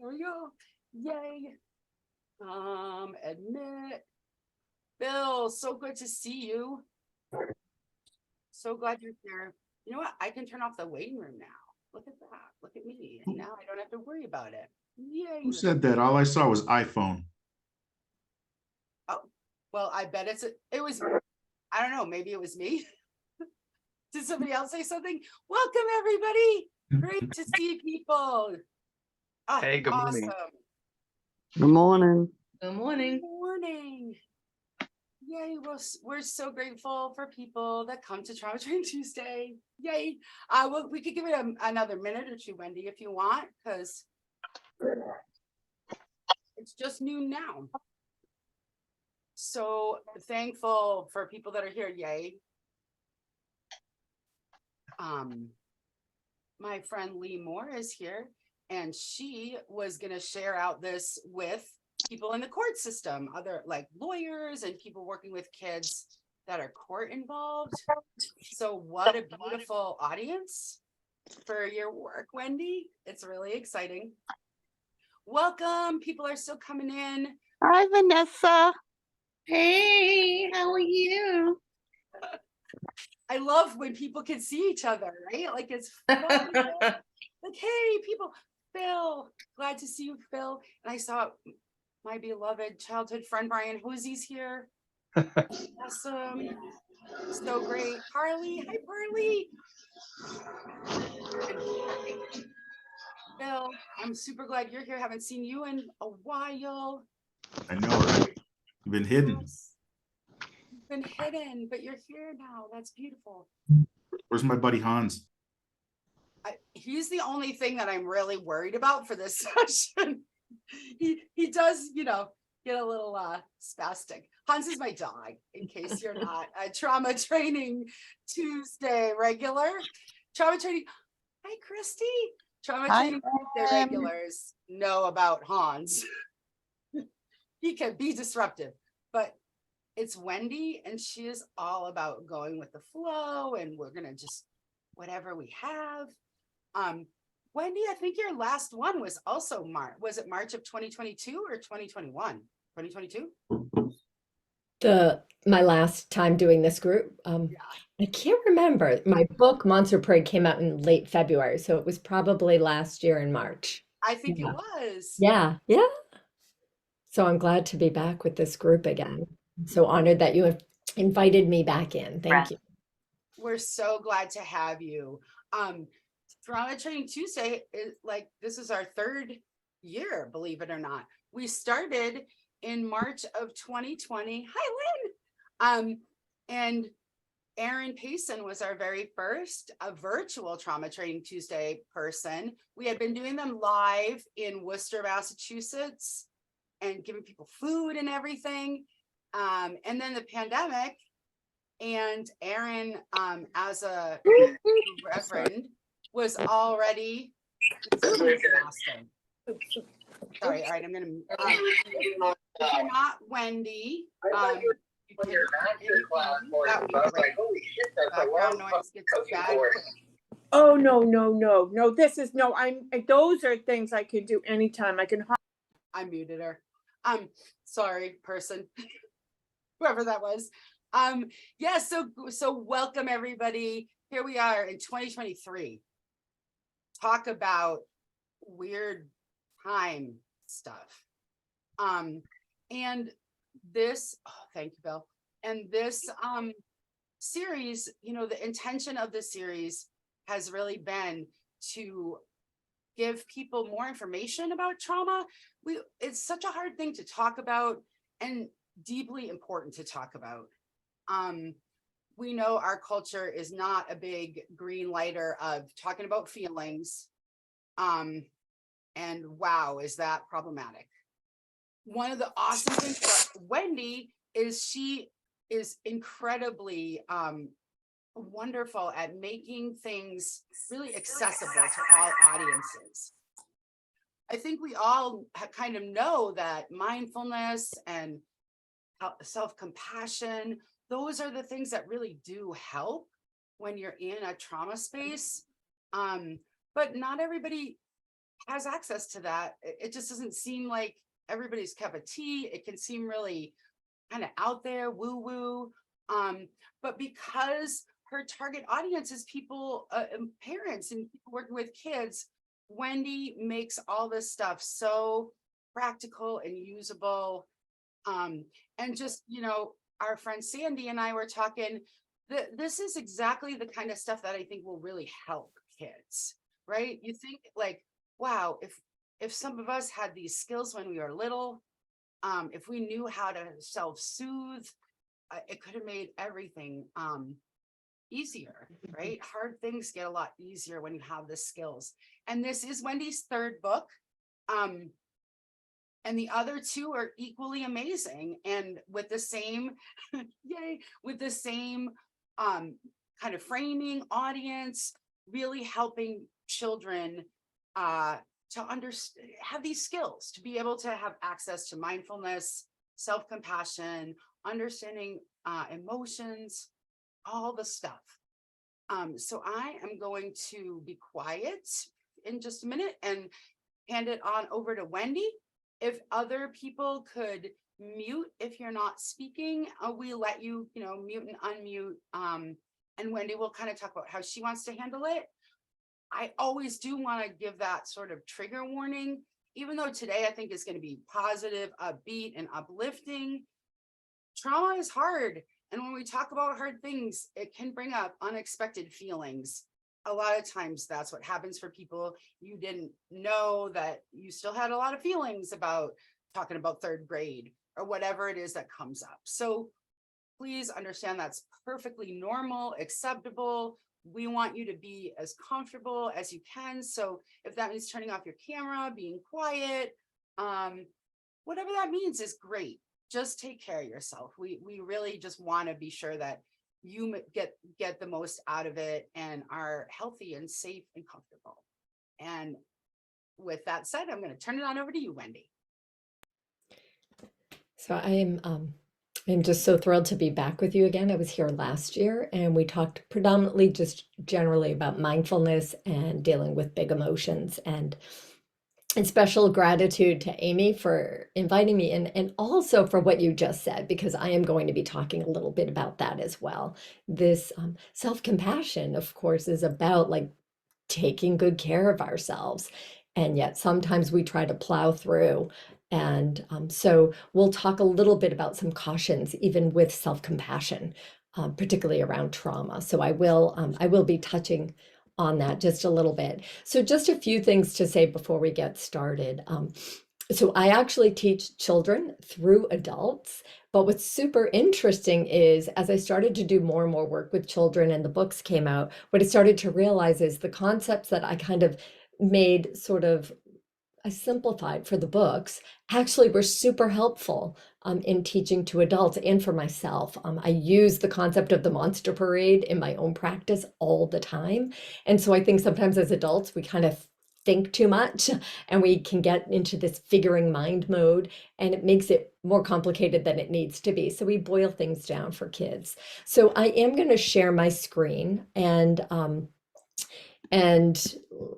There we go. Yay. Admit. Bill, so good to see you. So glad you're here. You know what? I can turn off the waiting room now. Look at that. Look at me. Now I don't have to worry about it. Yay. Who said that? All I saw was iPhone. Oh, well, I bet it was, I don't know, maybe it was me. Did somebody else say something? Welcome, everybody. Great to see people. Oh, Hey, good awesome. morning. Good morning. Good morning. Good morning. Yay, we're so grateful for people that come to Trauma Training Tuesday. Yay. Well, we could give it another minute or two, Wendy, if you want, because it's just noon now. So thankful for people that are here. Yay. My friend Lee Moore is here, and she was going to share out this with people in the court system, other like lawyers and people working with kids that are court involved. So what a beautiful audience for your work, Wendy. It's really exciting. Welcome. People are still coming in. Hi, Vanessa. Hey, how are you? I love when people can see each other, right? Like it's fun. Like, hey, people, Phil, glad to see you, Phil. And I saw my beloved childhood friend, Brian Hosey's here. Awesome. So great. Carly, hi, Carly. Phil, I'm super glad you're here. Haven't seen you in a while. I know, right? You've been hidden. Yes. You've been hidden, but you're here now. That's beautiful. Where's my buddy Hans? He's the only thing that I'm really worried about for this session. He does, you know, get a little spastic. Hans is my dog, in case you're not a Trauma Training Tuesday regular. Trauma Training, hi Christy. Trauma Training Tuesday regulars know about Hans. He can be disruptive, but it's Wendy, and she is all about going with the flow, and we're gonna just whatever we have. Wendy, I think your last one was also March. Was it March of 2022 or 2021? 2022? My last time doing this group. I can't remember. My book Monster Parade came out in late February, so it was probably last year in March. I think it was. Yeah. So I'm glad to be back with this group again. I'm so honored that you have invited me back in. Thank you. We're so glad to have you. Trauma Training Tuesday is like, this is our third year, believe it or not. We started in March of 2020. Hi, Lynn. And Erin Payson was our very first virtual Trauma Training Tuesday person. We had been doing them live in Worcester, Massachusetts, and giving people food and everything. And then the pandemic, and Erin, as a reverend, was already Sorry, all right, I'm gonna if you're not Wendy, background noise gets bad. Oh, no. This is those are things I could do anytime. I muted her. Sorry, person, whoever that was. Yeah, so welcome everybody. Here we are in 2023. Talk about weird time stuff. And this, thank you, Bill. And this series, you know, the intention of this series has really been to give people more information about trauma. It's such a hard thing to talk about and deeply important to talk about. We know our culture is not a big green lighter of talking about feelings. And wow, is that problematic? One of the awesome things about Wendy is she is incredibly wonderful at making things really accessible to all audiences. I think we all kind of know that mindfulness and self-compassion, those are the things that really do help when you're in a trauma space. But not everybody has access to that. It just doesn't seem like everybody's cup of tea. It can seem really kind of out there, woo woo. But because her target audience is people, parents and people working with kids, Wendy makes all this stuff so practical and usable. And just, our friend Sandy and I were talking, this is exactly the kind of stuff that I think will really help kids, right? You think like, wow, if some of us had these skills when we were little, if we knew how to self-soothe, it could have made everything easier, right? Hard things get a lot easier when you have the skills. And this is Wendy's third book. And the other two are equally amazing and with the same, yay, with the same kind of framing, audience, really helping children to understand, have these skills, to be able to have access to mindfulness, self-compassion, understanding emotions, all the stuff. So I am going to be quiet in just a minute and hand it on over to Wendy. If other people could mute if you're not speaking, we let you, mute and unmute. And Wendy will kind of talk about how she wants to handle it. I always do want to give that sort of trigger warning, even though today I think is going to be positive, upbeat, and uplifting. Trauma is hard. And when we talk about hard things, it can bring up unexpected feelings. A lot of times that's what happens for people. You didn't know that you still had a lot of feelings about talking about third grade or whatever it is that comes up. So please understand that's perfectly normal, acceptable. We want you to be as comfortable as you can. So if that means turning off your camera, being quiet, whatever that means is great. Just take care of yourself. We really just want to be sure that you get the most out of it and are healthy and safe and comfortable. And with that said, I'm going to turn it on over to you, Wendy. So I'm just so thrilled to be back with you again. I was here last year and we talked predominantly just generally about mindfulness and dealing with big emotions, and special gratitude to Amy for inviting me in, and also for what you just said, because I am going to be talking a little bit about that as well. This self-compassion, of course, is about like taking good care of ourselves. And yet sometimes we try to plow through. And so we'll talk a little bit about some cautions, even with self-compassion, particularly around trauma. So I will be touching on that just a little bit. So just a few things to say before we get started. So I actually teach children through adults, but what's super interesting is as I started to do more and more work with children and the books came out, what I started to realize is the concepts that I kind of made sort of I simplified for the books actually were super helpful in teaching to adults and for myself. I use the concept of the monster parade in my own practice all the time. And so I think sometimes as adults, we kind of think too much and we can get into this figuring mind mode, and it makes it more complicated than it needs to be. So we boil things down for kids. So I am going to share my screen and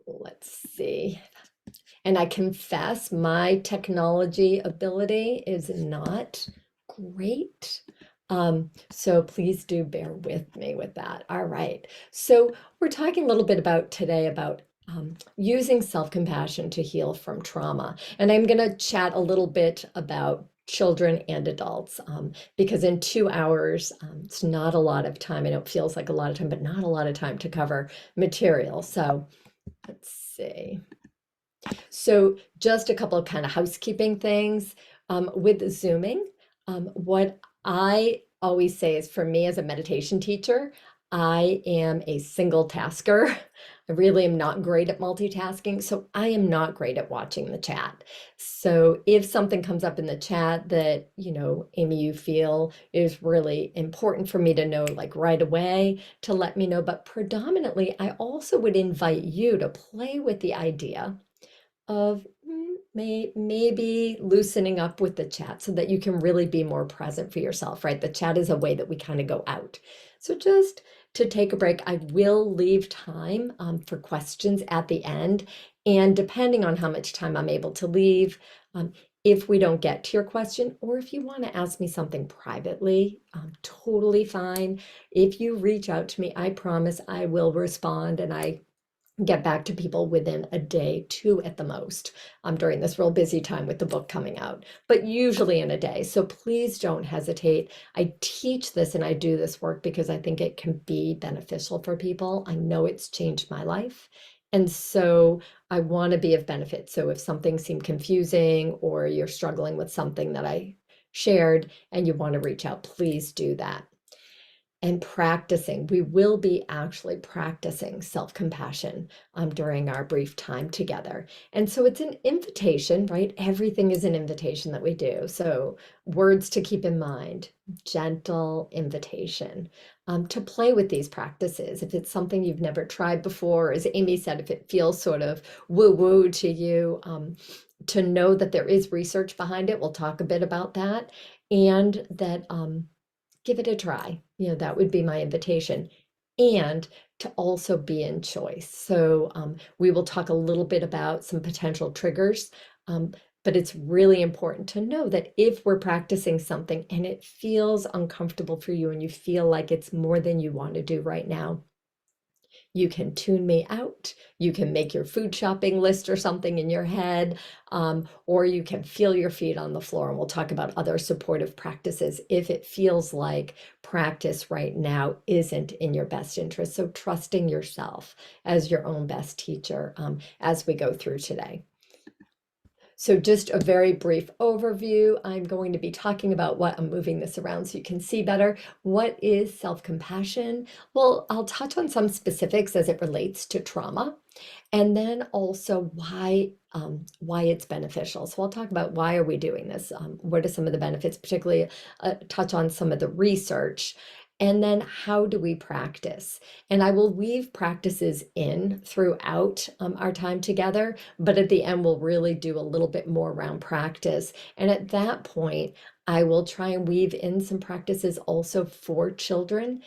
let's see. And I confess my technology ability is not great. So please do bear with me with that. All right. So we're talking a little bit about today about using self-compassion to heal from trauma. And I'm going to chat a little bit about children and adults because in 2 hours, it's not a lot of time. I know it feels like a lot of time, but not a lot of time to cover material. So let's see. So just a couple of kind of housekeeping things with Zooming. What I always say is for me as a meditation teacher, I am a single tasker. I really am not great at multitasking, so I am not great at watching the chat. So if something comes up in the chat that, Amy, you feel is really important for me to know like right away, to let me know. But predominantly, I also would invite you to play with the idea of maybe loosening up with the chat so that you can really be more present for yourself, right? The chat is a way that we kind of go out. So just to take a break, I will leave time for questions at the end. And depending on how much time I'm able to leave, if we don't get to your question, or if you want to ask me something privately, totally fine. If you reach out to me, I promise I will respond, and I get back to people within a day, 2 at the most, during this real busy time with the book coming out, but usually in a day. So please don't hesitate. I teach this and I do this work because I think it can be beneficial for people. I know it's changed my life. And so I want to be of benefit. So if something seemed confusing or you're struggling with something that I shared and you want to reach out, please do that. And practicing, we will be actually practicing self-compassion during our brief time together. And so it's an invitation, right? Everything is an invitation that we do. So words to keep in mind, gentle invitation to play with these practices. If it's something you've never tried before, as Amy said, if it feels sort of woo-woo to you, to know that there is research behind it. We'll talk a bit about that. And that give it a try. That would be my invitation. And to also be in choice. So we will talk a little bit about some potential triggers, but it's really important to know that if we're practicing something and it feels uncomfortable for you and you feel like it's more than you want to do right now, you can tune me out. You can make your food shopping list or something in your head, or you can feel your feet on the floor. And we'll talk about other supportive practices if it feels like practice right now isn't in your best interest. So trusting yourself as your own best teacher as we go through today. So just a very brief overview. I'm going to be talking about what I'm moving this around so you can see better. What is self-compassion? Well, I'll touch on some specifics as it relates to trauma, and then also why it's beneficial. So I'll talk about why are we doing this? What are some of the benefits, particularly touch on some of the research. And then how do we practice? And I will weave practices in throughout our time together, but at the end, we'll really do a little bit more around practice. And at that point, I will try and weave in some practices also for children,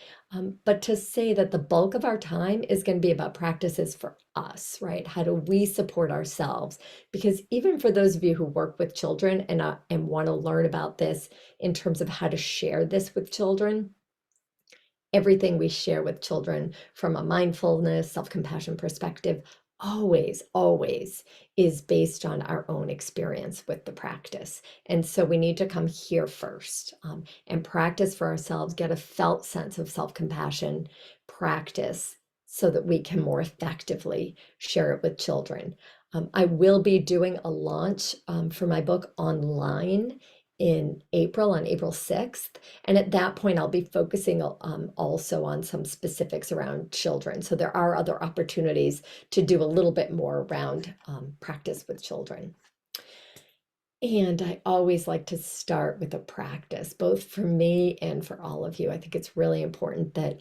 but to say that the bulk of our time is going to be about practices for us, right? How do we support ourselves? Because even for those of you who work with children and want to learn about this in terms of how to share this with children, everything we share with children from a mindfulness, self-compassion perspective always is based on our own experience with the practice. And so we need to come here first and practice for ourselves, get a felt sense of self-compassion practice so that we can more effectively share it with children. I will be doing a launch for my book online in April, on April 6th. And at that point, I'll be focusing also on some specifics around children. So there are other opportunities to do a little bit more around practice with children. And I always like to start with a practice, both for me and for all of you. I think it's really important that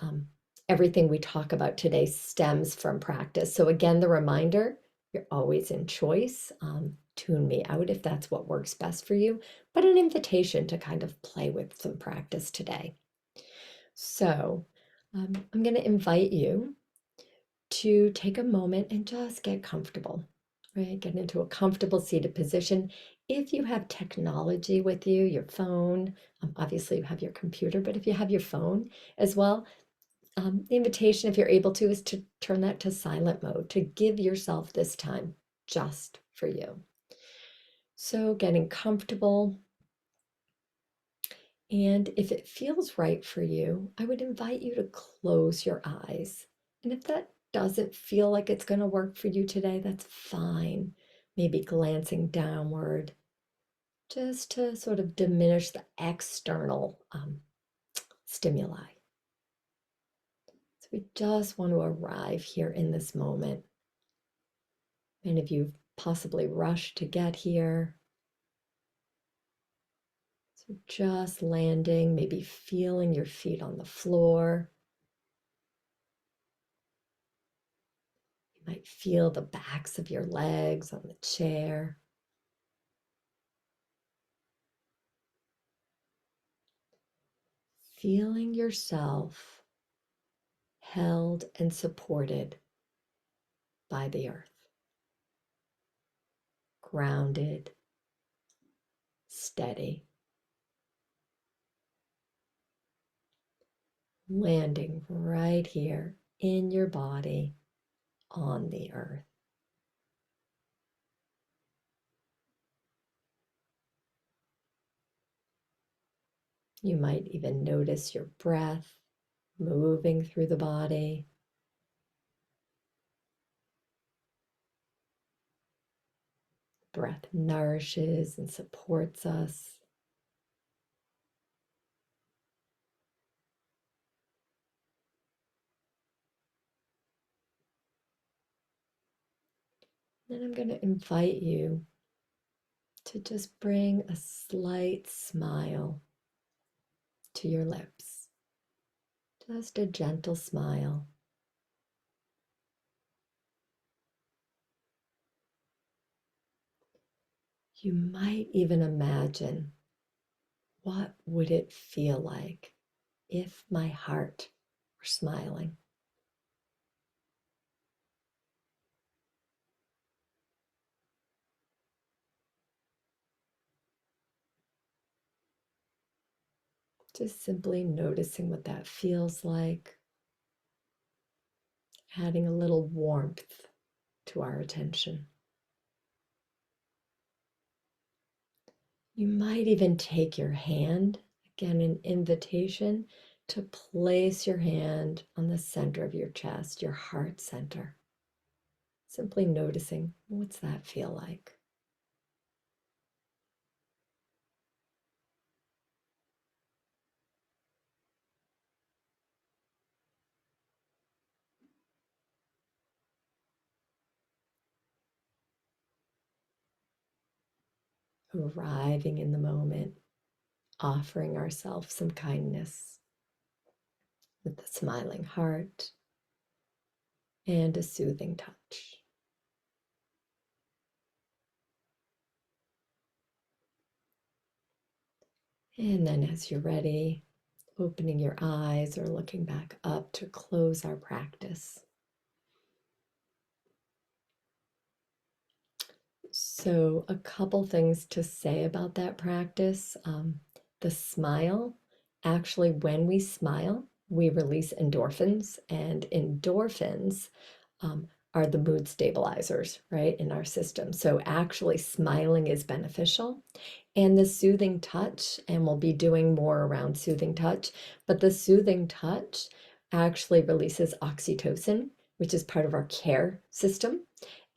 everything we talk about today stems from practice. So again, the reminder, you're always in choice. Tune me out if that's what works best for you, but an invitation to kind of play with some practice today. So I'm going to invite you to take a moment and just get comfortable, right? Get into a comfortable seated position. If you have technology with you, your phone, obviously you have your computer, but if you have your phone as well, the invitation, if you're able to, is to turn that to silent mode, to give yourself this time just for you. So getting comfortable. And if it feels right for you, I would invite you to close your eyes. And if that doesn't feel like it's going to work for you today, that's fine. Maybe glancing downward, just to sort of diminish the external stimuli. So we just want to arrive here in this moment. And if you've possibly rushed to get here, so just landing, maybe feeling your feet on the floor. You might feel the backs of your legs on the chair. Feeling yourself held and supported by the earth. grounded, steady, landing right here in your body on the earth. You might even notice your breath moving through the body. Breath nourishes and supports us. Then I'm going to invite you to just bring a slight smile to your lips. Just a gentle smile. You might even imagine, what would it feel like if my heart were smiling? Just simply noticing what that feels like, adding a little warmth to our attention. You might even take your hand, again, an invitation to place your hand on the center of your chest, your heart center. Simply noticing, what's that feel like? Arriving in the moment, offering ourselves some kindness with a smiling heart and a soothing touch. And then as you're ready, opening your eyes or looking back up to close our practice. So a couple things to say about that practice. The smile, actually, when we smile, we release endorphins, and endorphins are the mood stabilizers, right, in our system. So actually smiling is beneficial. And the soothing touch, and we'll be doing more around soothing touch, but the soothing touch actually releases oxytocin, which is part of our care system,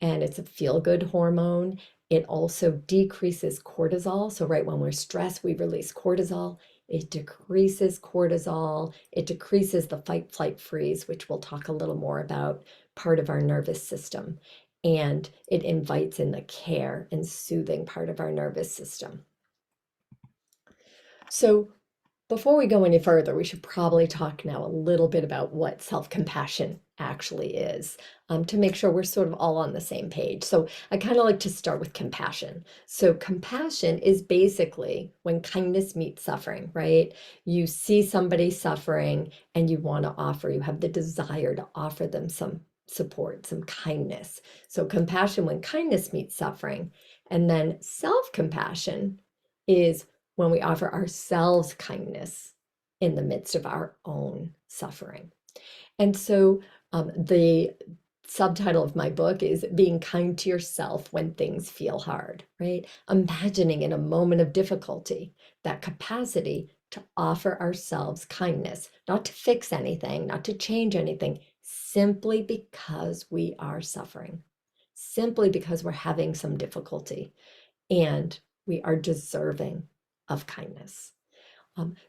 and it's a feel-good hormone. It also decreases cortisol. So right when we're stressed, we release cortisol. It decreases cortisol. It decreases the fight, flight, freeze, which we'll talk a little more about, part of our nervous system. And it invites in the care and soothing part of our nervous system. So before we go any further, we should probably talk now a little bit about what self-compassion actually is, to make sure we're sort of all on the same page. So I kind of like to start with compassion. So compassion is basically when kindness meets suffering, right? You see somebody suffering and you want to offer, you have the desire to offer them some support, some kindness. So compassion when kindness meets suffering. And then self-compassion is when we offer ourselves kindness in the midst of our own suffering. And so the subtitle of my book is Being Kind to Yourself When Things Feel Hard, right? Imagining in a moment of difficulty that capacity to offer ourselves kindness, not to fix anything, not to change anything, simply because we are suffering, simply because we're having some difficulty, and we are deserving of kindness.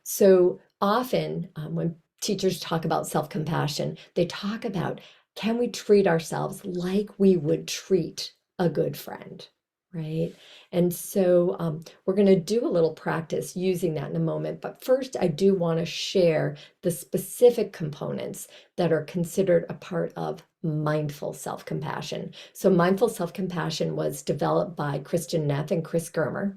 So often when teachers talk about self-compassion, they talk about, can we treat ourselves like we would treat a good friend, right? And so we're going to do a little practice using that in a moment. But first, I do want to share the specific components that are considered a part of mindful self-compassion. So mindful self-compassion was developed by Kristen Neff and Chris Germer.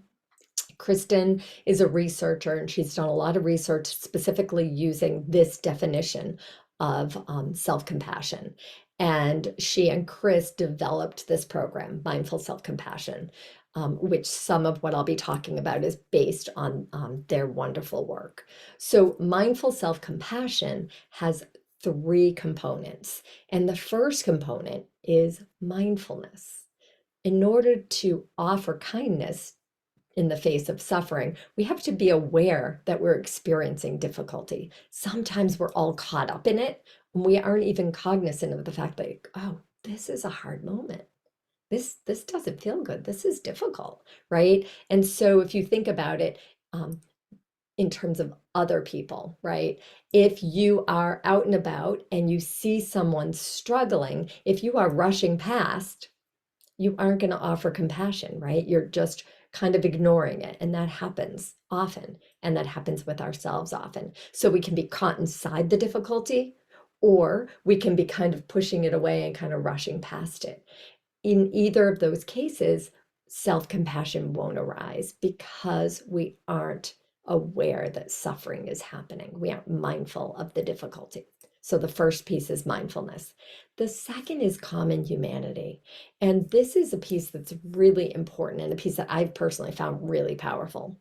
Kristen is a researcher, and she's done a lot of research specifically using this definition of self-compassion. And she and Chris developed this program, Mindful Self-Compassion, which some of what I'll be talking about is based on their wonderful work. So mindful self-compassion has 3 components. And the first component is mindfulness. In order to offer kindness in the face of suffering, we have to be aware that we're experiencing difficulty. Sometimes we're all caught up in it, and we aren't even cognizant of the fact that, oh, this is a hard moment. This doesn't feel good. This is difficult, right? And so if you think about it, in terms of other people, right? If you are out and about and you see someone struggling, if you are rushing past, you aren't going to offer compassion, right? You're just kind of ignoring it. And that happens often. And that happens with ourselves often. So we can be caught inside the difficulty, or we can be kind of pushing it away and kind of rushing past it. In either of those cases, self-compassion won't arise because we aren't aware that suffering is happening. We aren't mindful of the difficulty. So the first piece is mindfulness. The second is common humanity. And this is a piece that's really important and a piece that I've personally found really powerful.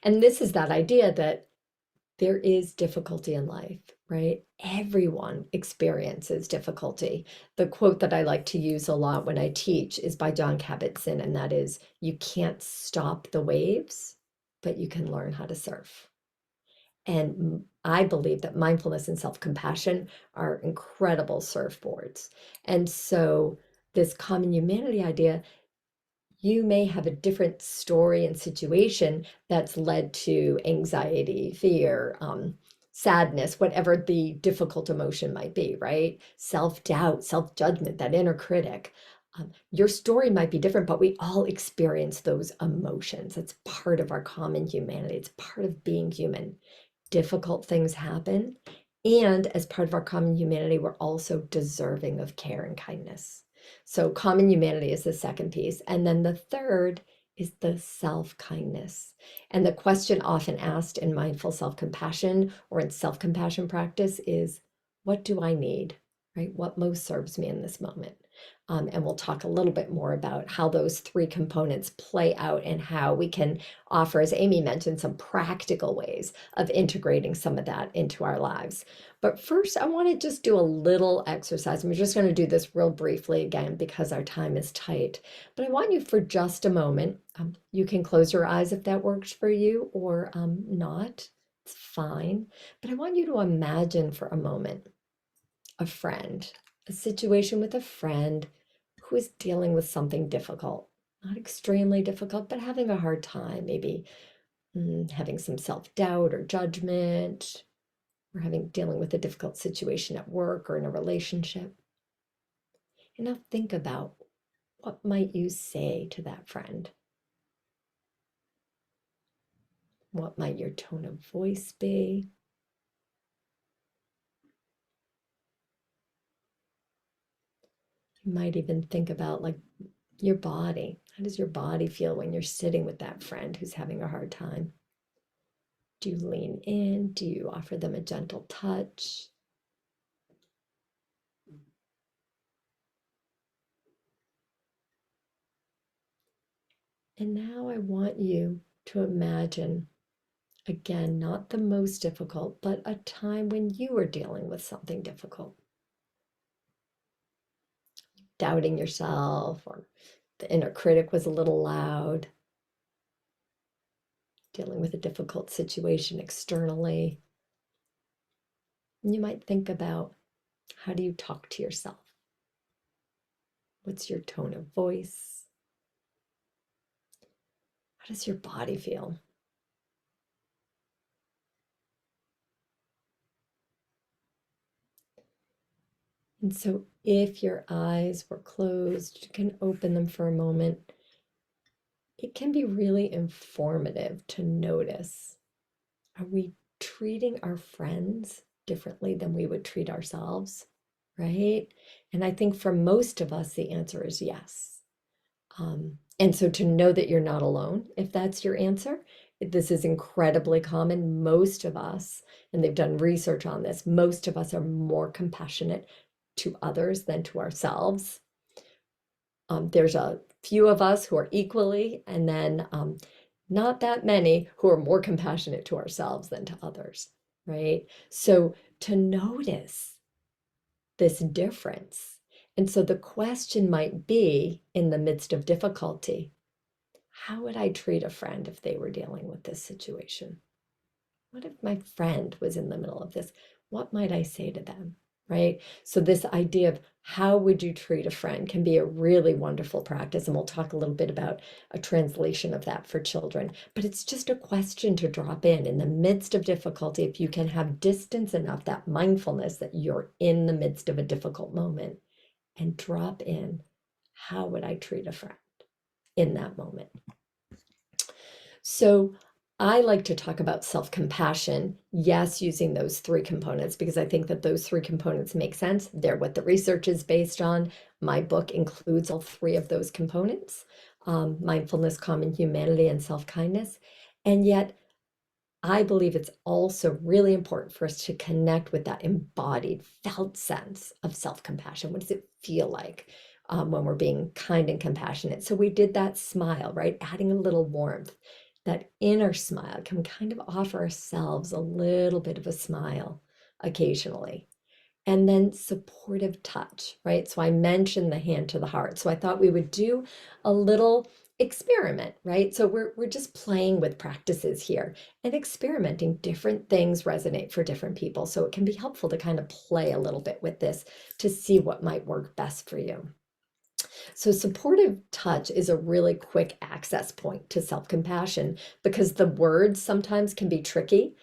And this is that idea that there is difficulty in life, right? Everyone experiences difficulty. The quote that I like to use a lot when I teach is by Jon Kabat-Zinn, and that is, you can't stop the waves, but you can learn how to surf. And I believe that mindfulness and self-compassion are incredible surfboards. And so this common humanity idea, you may have a different story and situation that's led to anxiety, fear, sadness, whatever the difficult emotion might be, right? Self-doubt, self-judgment, that inner critic. Your story might be different, but we all experience those emotions. It's part of our common humanity. It's part of being human. Difficult things happen. And as part of our common humanity, we're also deserving of care and kindness. So common humanity is the second piece. And then the third is the self-kindness. And the question often asked in mindful self-compassion or in self-compassion practice is, what do I need, right? What most serves me in this moment? And we'll talk a little bit more about how those 3 components play out and how we can offer, as Amy mentioned, some practical ways of integrating some of that into our lives. But first, I want to just do a little exercise. We're just going to do this real briefly again because our time is tight. But I want you for just a moment, you can close your eyes if that works for you or not. It's fine. But I want you to imagine for a moment a friend, a situation with a friend who is dealing with something difficult, not extremely difficult, but having a hard time, maybe having some self-doubt or judgment, or dealing with a difficult situation at work or in a relationship. And now think about, what might you say to that friend? What might your tone of voice be? You might even think about like your body. How does your body feel when you're sitting with that friend who's having a hard time? Do you lean in? Do you offer them a gentle touch? And now I want you to imagine, again, not the most difficult, but a time when you were dealing with something difficult. Doubting yourself, or the inner critic was a little loud. Dealing with a difficult situation externally. And you might think about, how do you talk to yourself? What's your tone of voice? How does your body feel? And so if your eyes were closed, you can open them for a moment. It can be really informative to notice, are we treating our friends differently than we would treat ourselves, right? And I think for most of us, the answer is yes. And so to know that you're not alone, if that's your answer, this is incredibly common. Most of us, and they've done research on this, most of us are more compassionate to others than to ourselves. There's a few of us who are equally, and then not that many who are more compassionate to ourselves than to others, right? So to notice this difference. And so the question might be, in the midst of difficulty, how would I treat a friend if they were dealing with this situation? What if my friend was in the middle of this? What might I say to them? Right? So this idea of how would you treat a friend can be a really wonderful practice. And we'll talk a little bit about a translation of that for children. But it's just a question to drop in the midst of difficulty. If you can have distance enough, that mindfulness that you're in the midst of a difficult moment, and drop in, how would I treat a friend in that moment? So I like to talk about self-compassion, yes, using those three components, because I think that those three components make sense. They're what the research is based on. My book includes all three of those components, mindfulness, common humanity, and self-kindness. And yet, I believe it's also really important for us to connect with that embodied, felt sense of self-compassion. What does it feel like when we're being kind and compassionate? So we did that smile, right? Adding a little warmth. That inner smile, can we kind of offer ourselves a little bit of a smile occasionally? And then supportive touch, right? So I mentioned the hand to the heart. So I thought we would do a little experiment, right? So we're just playing with practices here and experimenting. Different things resonate for different people. So it can be helpful to kind of play a little bit with this to see what might work best for you. So supportive touch is a really quick access point to self-compassion because the words sometimes can be tricky.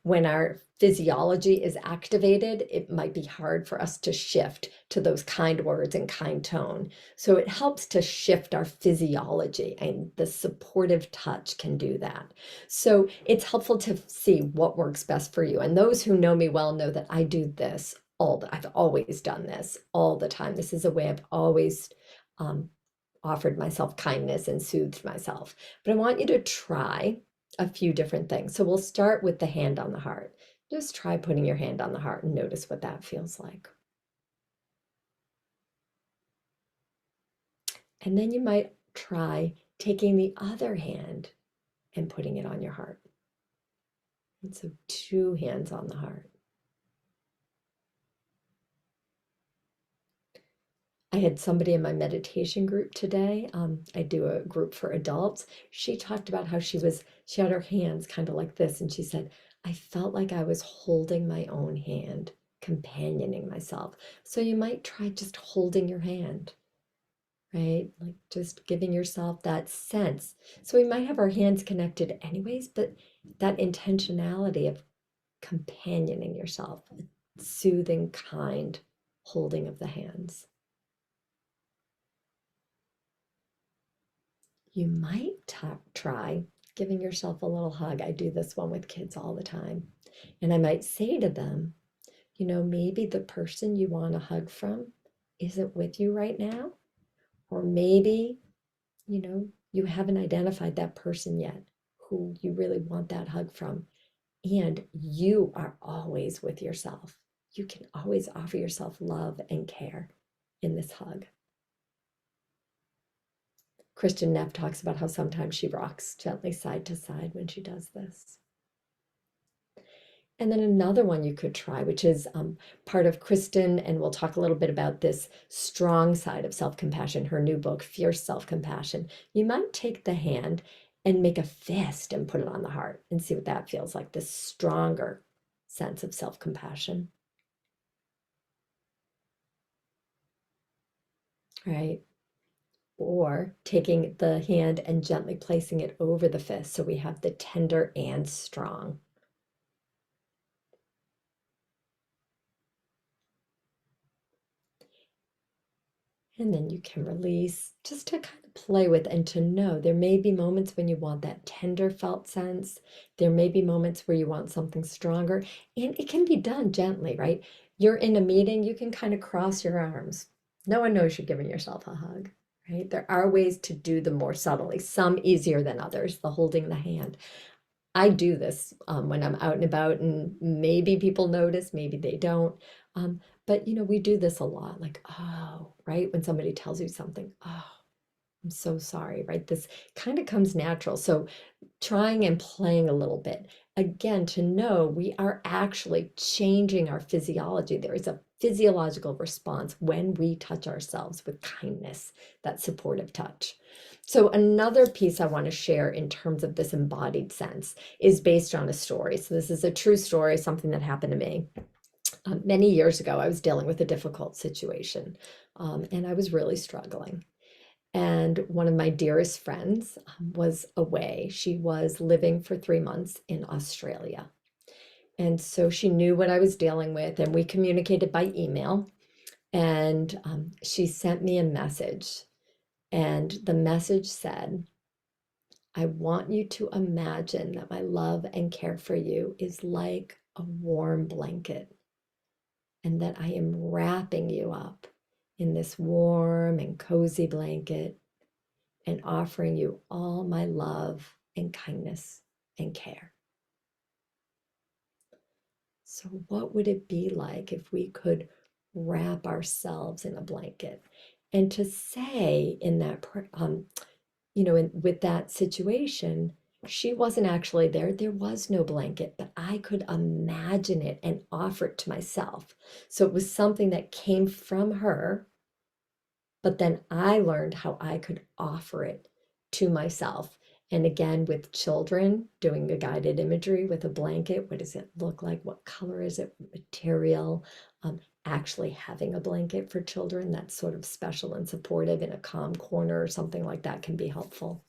When our physiology is activated, it might be hard for us to shift to those kind words and kind tone. So it helps to shift our physiology, and the supportive touch can do that. So it's helpful to see what works best for you. And those who know me well know that I do this I've always done this all the time. This is a way I've always offered myself kindness and soothed myself. But I want you to try a few different things. So we'll start with the hand on the heart. Just try putting your hand on the heart and notice what that feels like. And then you might try taking the other hand and putting it on your heart. And so 2 hands on the heart. I had somebody in my meditation group today. I do a group for adults. She talked about how she had her hands kind of like this. And she said, I felt like I was holding my own hand, companioning myself. So you might try just holding your hand, right? Like just giving yourself that sense. So we might have our hands connected anyways, but that intentionality of companioning yourself, soothing, kind holding of the hands. You might try giving yourself a little hug. I do this one with kids all the time. And I might say to them, maybe the person you want a hug from isn't with you right now. Or maybe, you haven't identified that person yet who you really want that hug from. And you are always with yourself. You can always offer yourself love and care in this hug. Kristen Neff talks about how sometimes she rocks gently side to side when she does this. And then another one you could try, which is part of Kristen, and we'll talk a little bit about this strong side of self-compassion, her new book, Fierce Self-Compassion. You might take the hand and make a fist and put it on the heart and see what that feels like, this stronger sense of self-compassion. Right? Or taking the hand and gently placing it over the fist. So we have the tender and strong. And then you can release, just to kind of play with and to know there may be moments when you want that tender felt sense. There may be moments where you want something stronger, and it can be done gently, right? You're in a meeting, you can kind of cross your arms. No one knows you're giving yourself a hug. Right? There are ways to do them more subtly, some easier than others, the holding the hand. I do this when I'm out and about, and maybe people notice, maybe they don't. But, we do this a lot, like, oh, right? When somebody tells you something, oh, I'm so sorry, right? This kind of comes natural. So trying and playing a little bit. Again, to know we are actually changing our physiology. There is a physiological response when we touch ourselves with kindness, that supportive touch. So another piece I want to share in terms of this embodied sense is based on a story. So this is a true story, something that happened to me. Many years ago, I was dealing with a difficult situation, and I was really struggling. And one of my dearest friends was away. She was living for 3 months in Australia. And so she knew what I was dealing with, and we communicated by email. And she sent me a message. And the message said, I want you to imagine that my love and care for you is like a warm blanket, and that I am wrapping you up in this warm and cozy blanket and offering you all my love and kindness and care. So, what would it be like if we could wrap ourselves in a blanket? And to say in that, with that situation, she wasn't actually there. There was no blanket, but I could imagine it and offer it to myself. So it was something that came from her, but then I learned how I could offer it to myself. And again, with children, doing a guided imagery with a blanket, what does it look like? What color is it? What material? Actually having a blanket for children that's sort of special and supportive in a calm corner or something like that can be helpful.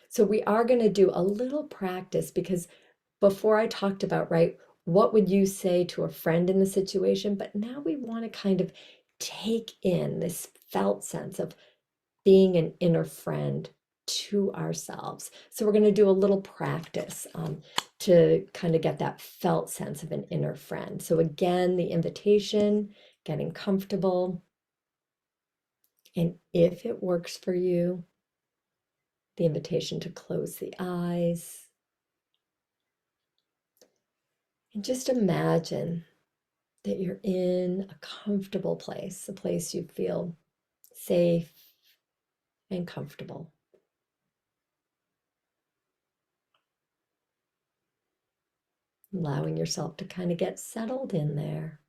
So we are going to do a little practice, because before I talked about, right, what would you say to a friend in the situation? But now we want to kind of take in this felt sense of being an inner friend to ourselves. So we're going to do a little practice to kind of get that felt sense of an inner friend. So again, the invitation, getting comfortable. And if it works for you, the invitation to close the eyes. And just imagine that you're in a comfortable place, a place you feel safe and comfortable. Allowing yourself to kind of get settled in there.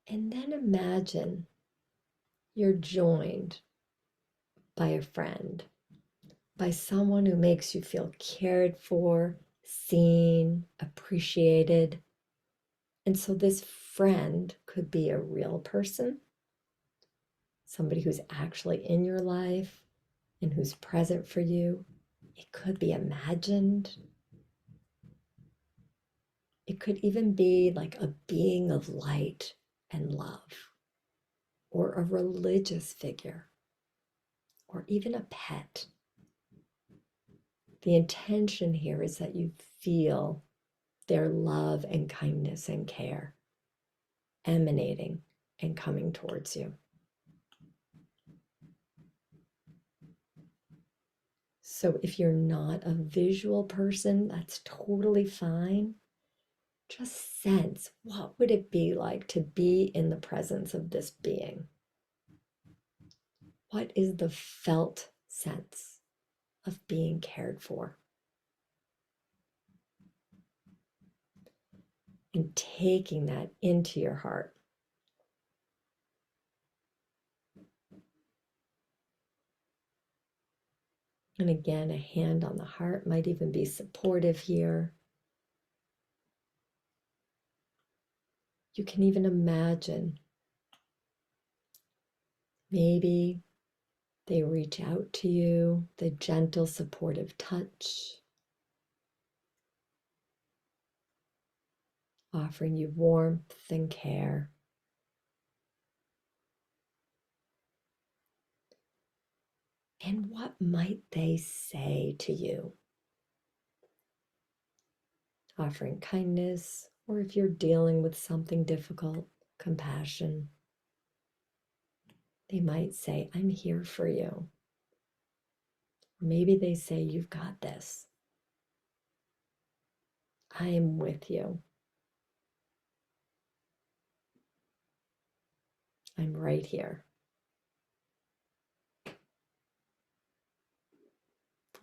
And then imagine you're joined by a friend, by someone who makes you feel cared for, seen, appreciated. And so this friend could be a real person, somebody who's actually in your life and who's present for you. It could be imagined. It could even be like a being of light and love, or a religious figure, or even a pet. The intention here is that you feel their love and kindness and care emanating and coming towards you. So if you're not a visual person, that's totally fine. Just sense, what would it be like to be in the presence of this being? What is the felt sense of being cared for? And taking that into your heart. And again, a hand on the heart might even be supportive here. You can even imagine maybe they reach out to you, the gentle, supportive touch, offering you warmth and care. And what might they say to you? Offering kindness, or if you're dealing with something difficult, compassion. They might say, I'm here for you. Or maybe they say, you've got this. I am with you. I'm right here.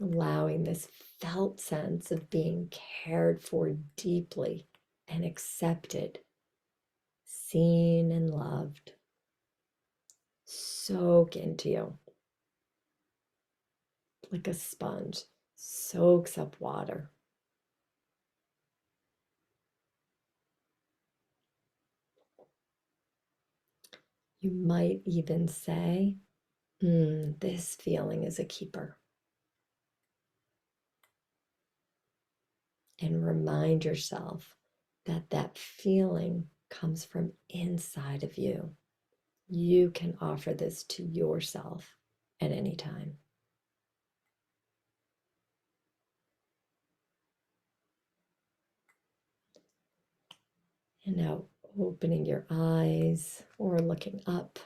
Allowing this felt sense of being cared for deeply and accepted, seen and loved. Soak into you like a sponge soaks up water. You might even say, this feeling is a keeper. And remind yourself that that feeling comes from inside of you. You can offer this to yourself at any time. And now opening your eyes or looking up.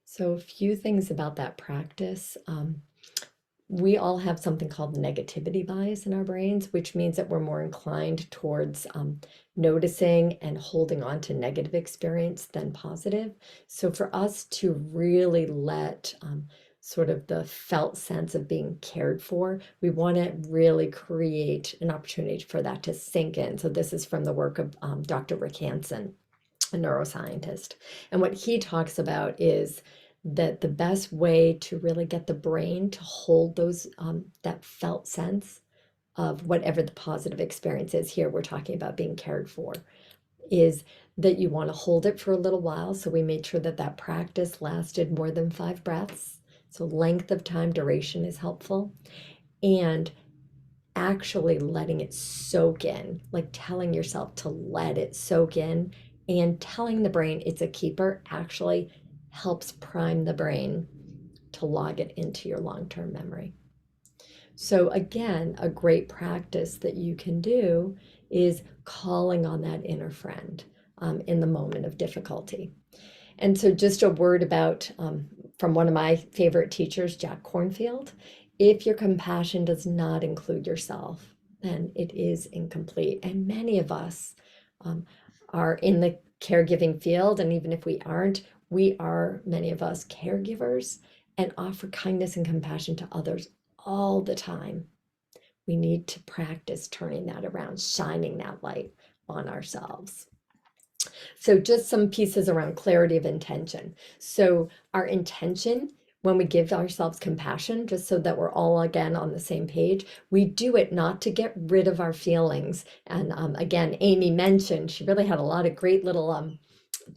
So a few things about that practice. We all have something called negativity bias in our brains, which means that we're more inclined towards noticing and holding on to negative experience than positive. So for us to really let sort of the felt sense of being cared for, we want to really create an opportunity for that to sink in. So this is from the work of Dr. Rick Hansen, a neuroscientist. And what he talks about is that the best way to really get the brain to hold those that felt sense of whatever the positive experience is, here we're talking about being cared for, is that you want to hold it for a little while. So we made sure that that practice lasted more than 5 breaths. So length of time, duration is helpful. And actually letting it soak in, like telling yourself to let it soak in, and telling the brain it's a keeper actually helps prime the brain to log it into your long-term memory. So again, a great practice that you can do is calling on that inner friend in the moment of difficulty. And so just a word about from one of my favorite teachers, Jack Cornfield: if your compassion does not include yourself, then it is incomplete. And many of us are in the caregiving field, and even if we aren't, we are, many of us, caregivers and offer kindness and compassion to others all the time. We need to practice turning that around, shining that light on ourselves. So just some pieces around clarity of intention. So our intention when we give ourselves compassion, just so that we're all again on the same page, we do it not to get rid of our feelings. And again, Amy mentioned, she really had a lot of great little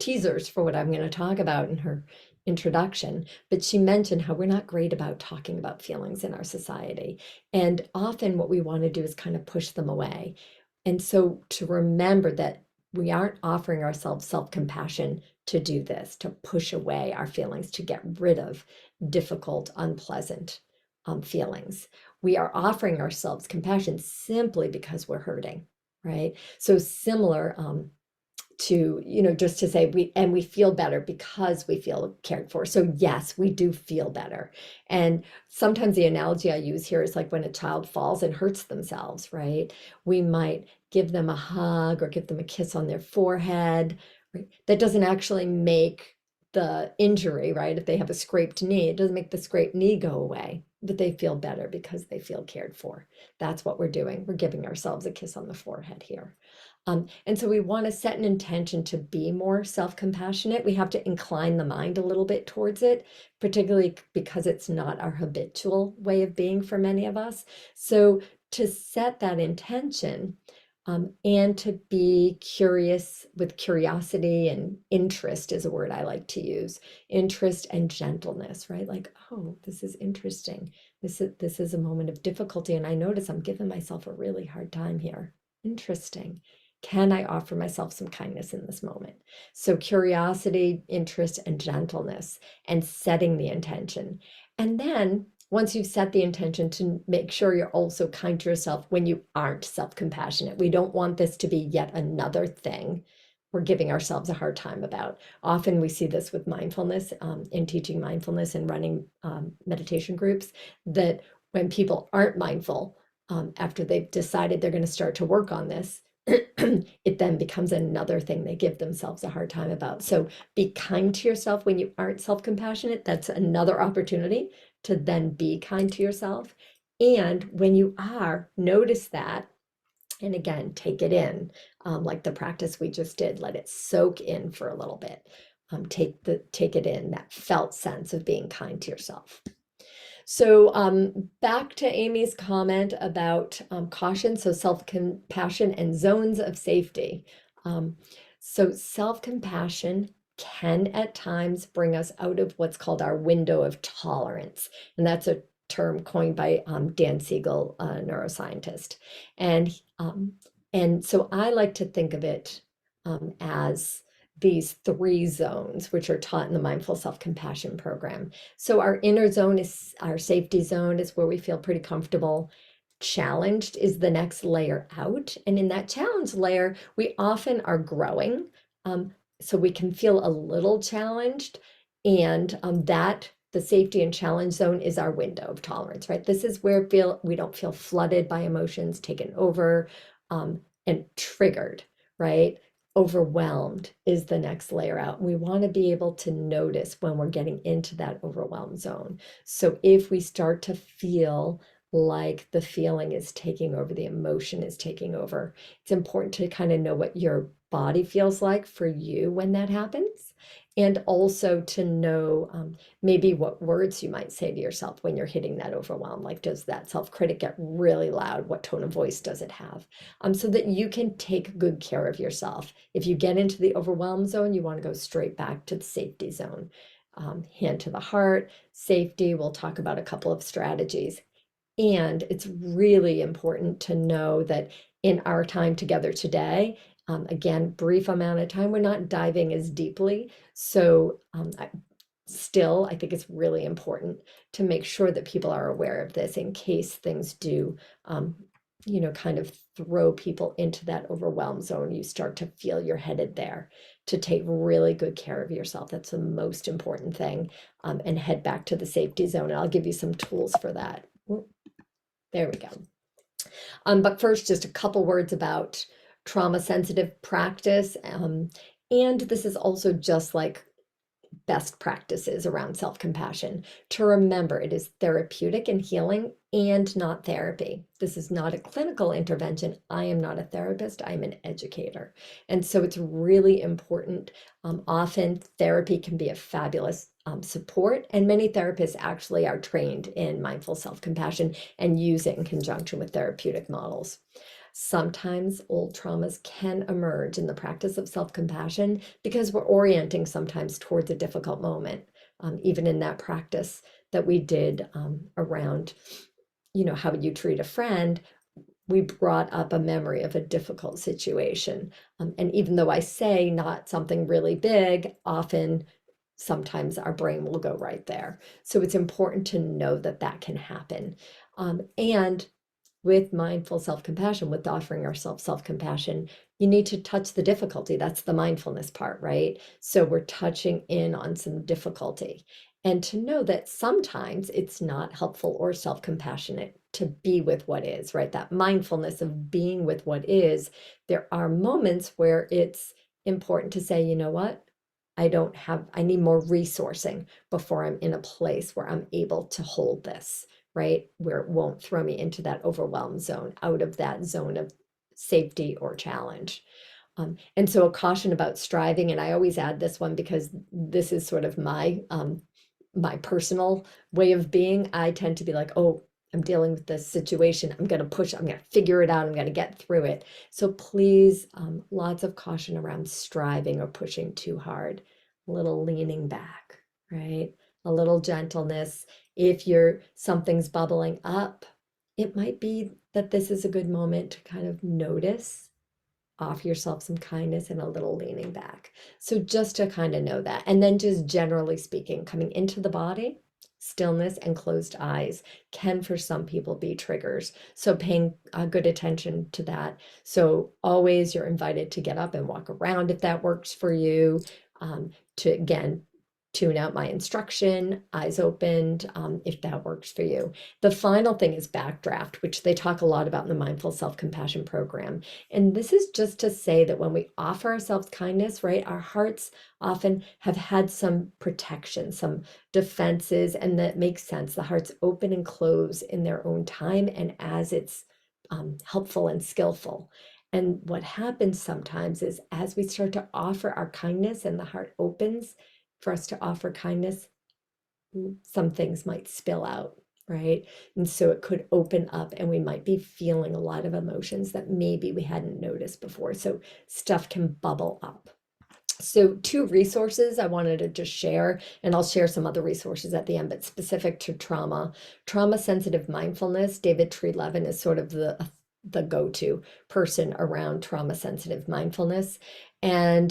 teasers for what I'm going to talk about in her introduction, but she mentioned how we're not great about talking about feelings in our society. And often what we want to do is kind of push them away. And so to remember that we aren't offering ourselves self-compassion to do this, to push away our feelings, to get rid of difficult, unpleasant feelings. We are offering ourselves compassion simply because we're hurting, right? So similar to, just to say we feel better because we feel cared for. So yes, we do feel better. And sometimes the analogy I use here is like when a child falls and hurts themselves, right? We might give them a hug or give them a kiss on their forehead, right? That doesn't actually make the injury, right? If they have a scraped knee, it doesn't make the scraped knee go away, but they feel better because they feel cared for. That's what we're doing. We're giving ourselves a kiss on the forehead here. And so we want to set an intention to be more self-compassionate. We have to incline the mind a little bit towards it, particularly because it's not our habitual way of being for many of us. So to set that intention and to be curious with curiosity, and interest is a word I like to use, interest and gentleness, right? Like, oh, this is interesting. This is a moment of difficulty. And I notice I'm giving myself a really hard time here. Interesting. Can I offer myself some kindness in this moment? So curiosity, interest, and gentleness, and setting the intention. And then once you've set the intention, to make sure you're also kind to yourself when you aren't self-compassionate. We don't want this to be yet another thing we're giving ourselves a hard time about. Often we see this with mindfulness, in teaching mindfulness and running meditation groups, that when people aren't mindful, after they've decided they're going to start to work on this, it then becomes another thing they give themselves a hard time about. So be kind to yourself when you aren't self-compassionate. That's another opportunity to then be kind to yourself. And when you are, notice that. And again, take it in, like the practice we just did. Let it soak in for a little bit. Take it in, that felt sense of being kind to yourself. So back to Amy's comment about caution, so self-compassion and zones of safety. So self-compassion can at times bring us out of what's called our window of tolerance. And that's a term coined by Dan Siegel, a neuroscientist. And so I like to think of it as these 3 zones, which are taught in the Mindful Self-Compassion program. So our inner zone is our safety zone, is where we feel pretty comfortable. Challenged is the next layer out. And in that challenge layer, we often are growing. So we can feel a little challenged, and that the safety and challenge zone is our window of tolerance, right? This is where we don't feel flooded by emotions, taken over, and triggered, right? Overwhelmed is the next layer out. We want to be able to notice when we're getting into that overwhelmed zone. So if we start to feel like the feeling is taking over, the emotion is taking over, it's important to kind of know what your body feels like for you when that happens. And also to know maybe what words you might say to yourself when you're hitting that overwhelm. Like, does that self-critic get really loud? What tone of voice does it have? So that you can take good care of yourself. If you get into the overwhelm zone, you want to go straight back to the safety zone. Hand to the heart, safety. We'll talk about a couple of strategies. And it's really important to know that in our time together today, again, brief amount of time, we're not diving as deeply. So I think it's really important to make sure that people are aware of this in case things do, kind of throw people into that overwhelm zone. You start to feel you're headed there, to take really good care of yourself. That's the most important thing, and head back to the safety zone. And I'll give you some tools for that. There we go. But first, just a couple words about trauma sensitive practice. And this is also just like best practices around self-compassion, to remember it is therapeutic and healing and not therapy. This is not a clinical intervention. I am not a therapist. I'm an educator. And so it's really important. Often therapy can be a fabulous support, and many therapists actually are trained in mindful self-compassion and use it in conjunction with therapeutic models. Sometimes old traumas can emerge in the practice of self-compassion because we're orienting sometimes towards a difficult moment. Even in that practice that we did around, how you treat a friend, we brought up a memory of a difficult situation. And even though I say not something really big, sometimes our brain will go right there. So it's important to know that that can happen. And with mindful self-compassion, with offering ourselves self-compassion, you need to touch the difficulty. That's the mindfulness part, right? So we're touching in on some difficulty. And to know that sometimes it's not helpful or self-compassionate to be with what is, right? That mindfulness of being with what is. There are moments where it's important to say, you know what? I need more resourcing before I'm in a place where I'm able to hold this, right? Where it won't throw me into that overwhelm zone, out of that zone of safety or challenge. And so a caution about striving, and I always add this one because this is sort of my personal way of being. I tend to be like, oh, I'm dealing with this situation. I'm going to push, I'm going to figure it out. I'm going to get through it. So please, lots of caution around striving or pushing too hard, a little leaning back, right? A little gentleness. If something's bubbling up, it might be that this is a good moment to kind of notice, offer yourself some kindness and a little leaning back. So just to kind of know that. And then just generally speaking, coming into the body, stillness and closed eyes can for some people be triggers. So paying good attention to that. So always you're invited to get up and walk around if that works for you, to again, tune out my instruction, eyes opened, if that works for you. The final thing is backdraft, which they talk a lot about in the Mindful Self-Compassion program. And this is just to say that when we offer ourselves kindness, right, our hearts often have had some protection, some defenses, and that makes sense. The hearts open and close in their own time and as it's helpful and skillful. And what happens sometimes is as we start to offer our kindness and the heart opens for us to offer kindness, some things might spill out, right? And so it could open up and we might be feeling a lot of emotions that maybe we hadn't noticed before. So stuff can bubble up. So 2 resources I wanted to just share, and I'll share some other resources at the end, but specific to trauma sensitive mindfulness. David Treleaven is sort of the go-to person around trauma sensitive mindfulness. And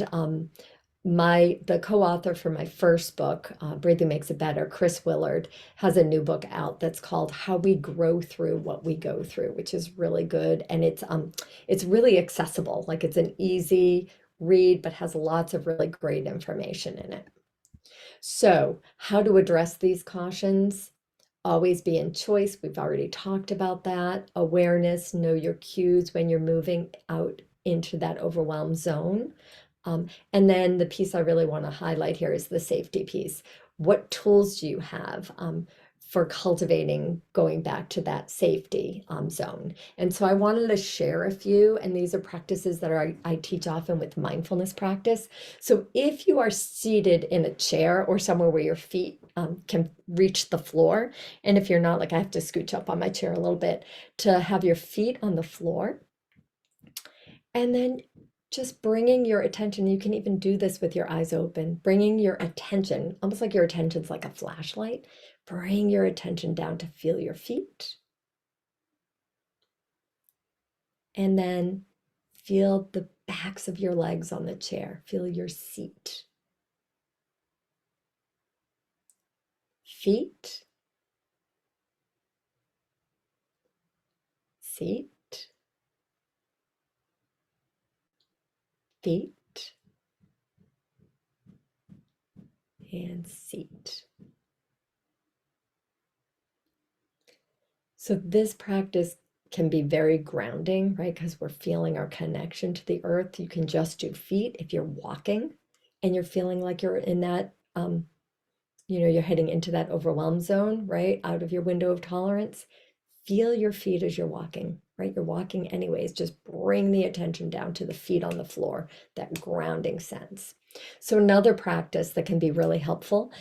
the co-author for my first book, Breathing Makes It Better, Chris Willard, has a new book out that's called How We Grow Through What We Go Through, which is really good. And it's really accessible. Like it's an easy read, but has lots of really great information in it. So how to address these cautions? Always be in choice. We've already talked about that. Awareness, know your cues when you're moving out into that overwhelmed zone. And then the piece I really want to highlight here is the safety piece. What tools do you have for cultivating going back to that safety zone? And so I wanted to share a few, and these are practices that I teach often with mindfulness practice. So if you are seated in a chair or somewhere where your feet can reach the floor, and if you're not, like I have to scooch up on my chair a little bit, to have your feet on the floor, and then just bringing your attention, you can even do this with your eyes open, bringing your attention, almost like your attention's like a flashlight, bring your attention down to feel your feet. And then feel the backs of your legs on the chair, feel your seat. Feet, seat, feet, and seat. So this practice can be very grounding, right? Because we're feeling our connection to the earth. You can just do feet if you're walking and you're feeling like you're in that, you're heading into that overwhelm zone, right? Out of your window of tolerance. Feel your feet as you're walking, right? You're walking anyways. Just bring the attention down to the feet on the floor, that grounding sense. So another practice that can be really helpful,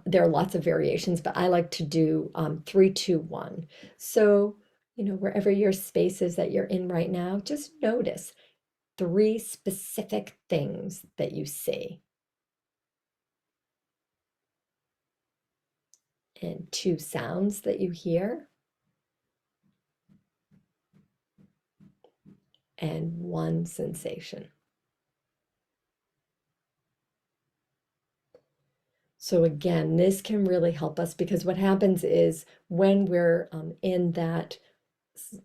there are lots of variations, but I like to do 3, 2, 1. So, wherever your space is that you're in right now, just notice 3 specific things that you see. And 2 sounds that you hear. And 1 sensation. So again, this can really help us because what happens is when we're in that,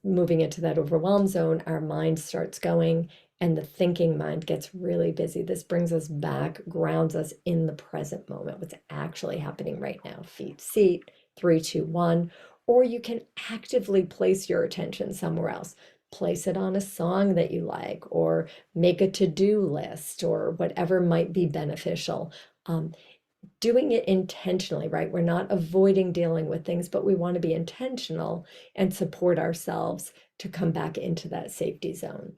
moving into that overwhelm zone, our mind starts going and the thinking mind gets really busy. This brings us back, grounds us in the present moment, what's actually happening right now. Feet, seat, 3, 2, 1. Or you can actively place your attention somewhere else. Place it on a song that you like, or make a to-do list, or whatever might be beneficial. Doing it intentionally, right? We're not avoiding dealing with things, but we want to be intentional and support ourselves to come back into that safety zone.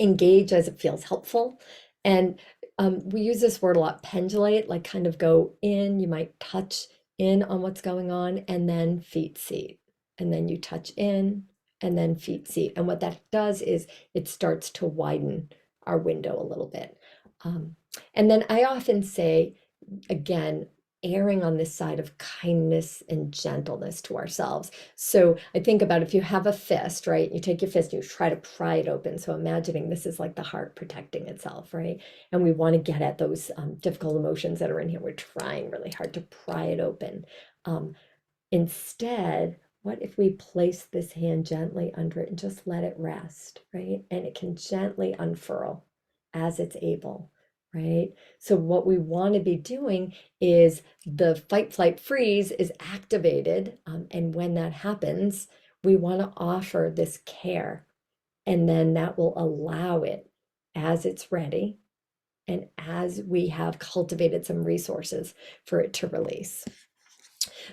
Engage as it feels helpful. And we use this word a lot, pendulate, like kind of go in, you might touch in on what's going on, and then feet, seat. And then you touch in, and then feet, seat. And what that does is it starts to widen our window a little bit. And then I often say, again, erring on this side of kindness and gentleness to ourselves. So I think about if you have a fist, right? You take your fist and you try to pry it open. So imagining this is like the heart protecting itself, right? And we want to get at those difficult emotions that are in here. We're trying really hard to pry it open. Instead, what if we place this hand gently under it and just let it rest, right? And it can gently unfurl as it's able, right? So what we want to be doing is the fight, flight, freeze is activated. And when that happens, we want to offer this care. And then that will allow it as it's ready and as we have cultivated some resources for it to release.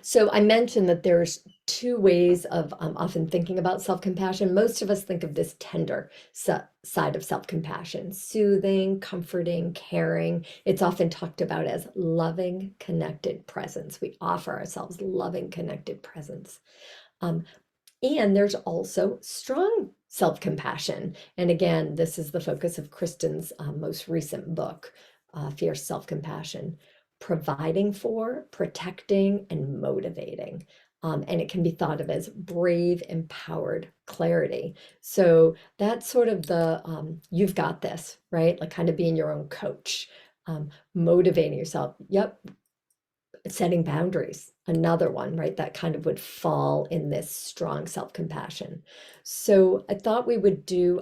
So I mentioned that there's two ways of often thinking about self-compassion. Most of us think of this tender side of self-compassion, soothing, comforting, caring. It's often talked about as loving, connected presence. We offer ourselves loving, connected presence. And there's also strong self-compassion. And again, this is the focus of Kristen's most recent book, Fierce Self-Compassion, providing for, protecting, and motivating. And it can be thought of as brave, empowered clarity. So that's sort of the, you've got this, right? Like kind of being your own coach, motivating yourself. Yep, setting boundaries, another one, right? That kind of would fall in this strong self-compassion. So I thought we would do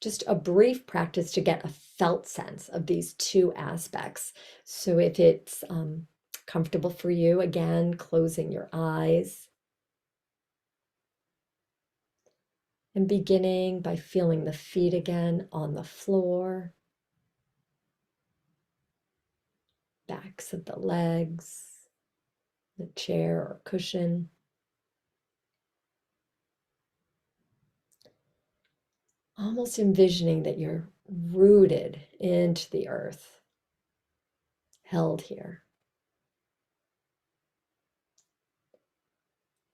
just a brief practice to get a felt sense of these two aspects. So if it's comfortable for you, again, closing your eyes and beginning by feeling the feet again on the floor, backs of the legs, the chair or cushion. Almost envisioning that you're rooted into the earth, held here.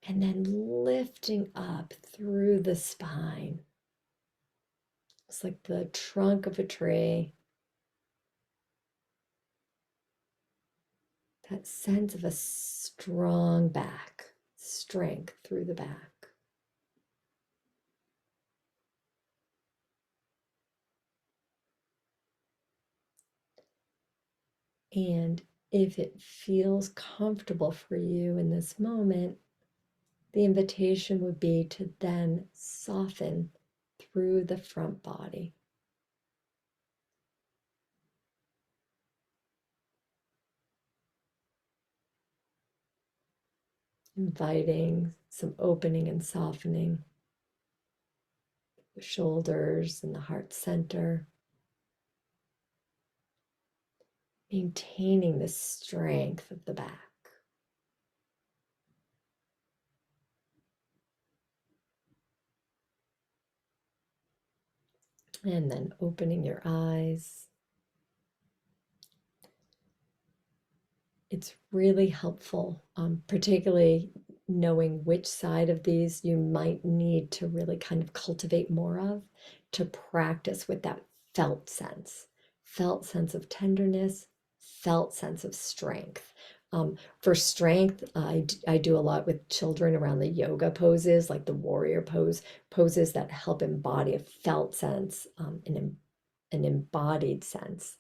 And then lifting up through the spine. It's like the trunk of a tree. That sense of a strong back, strength through the back. And if it feels comfortable for you in this moment, the invitation would be to then soften through the front body. Inviting some opening and softening, the shoulders and the heart center. Maintaining the strength of the back. And then opening your eyes. It's really helpful, particularly knowing which side of these you might need to really kind of cultivate more of, to practice with that felt sense of tenderness, felt sense of strength. For strength, I do a lot with children around the yoga poses, like the warrior poses that help embody a felt sense, an embodied sense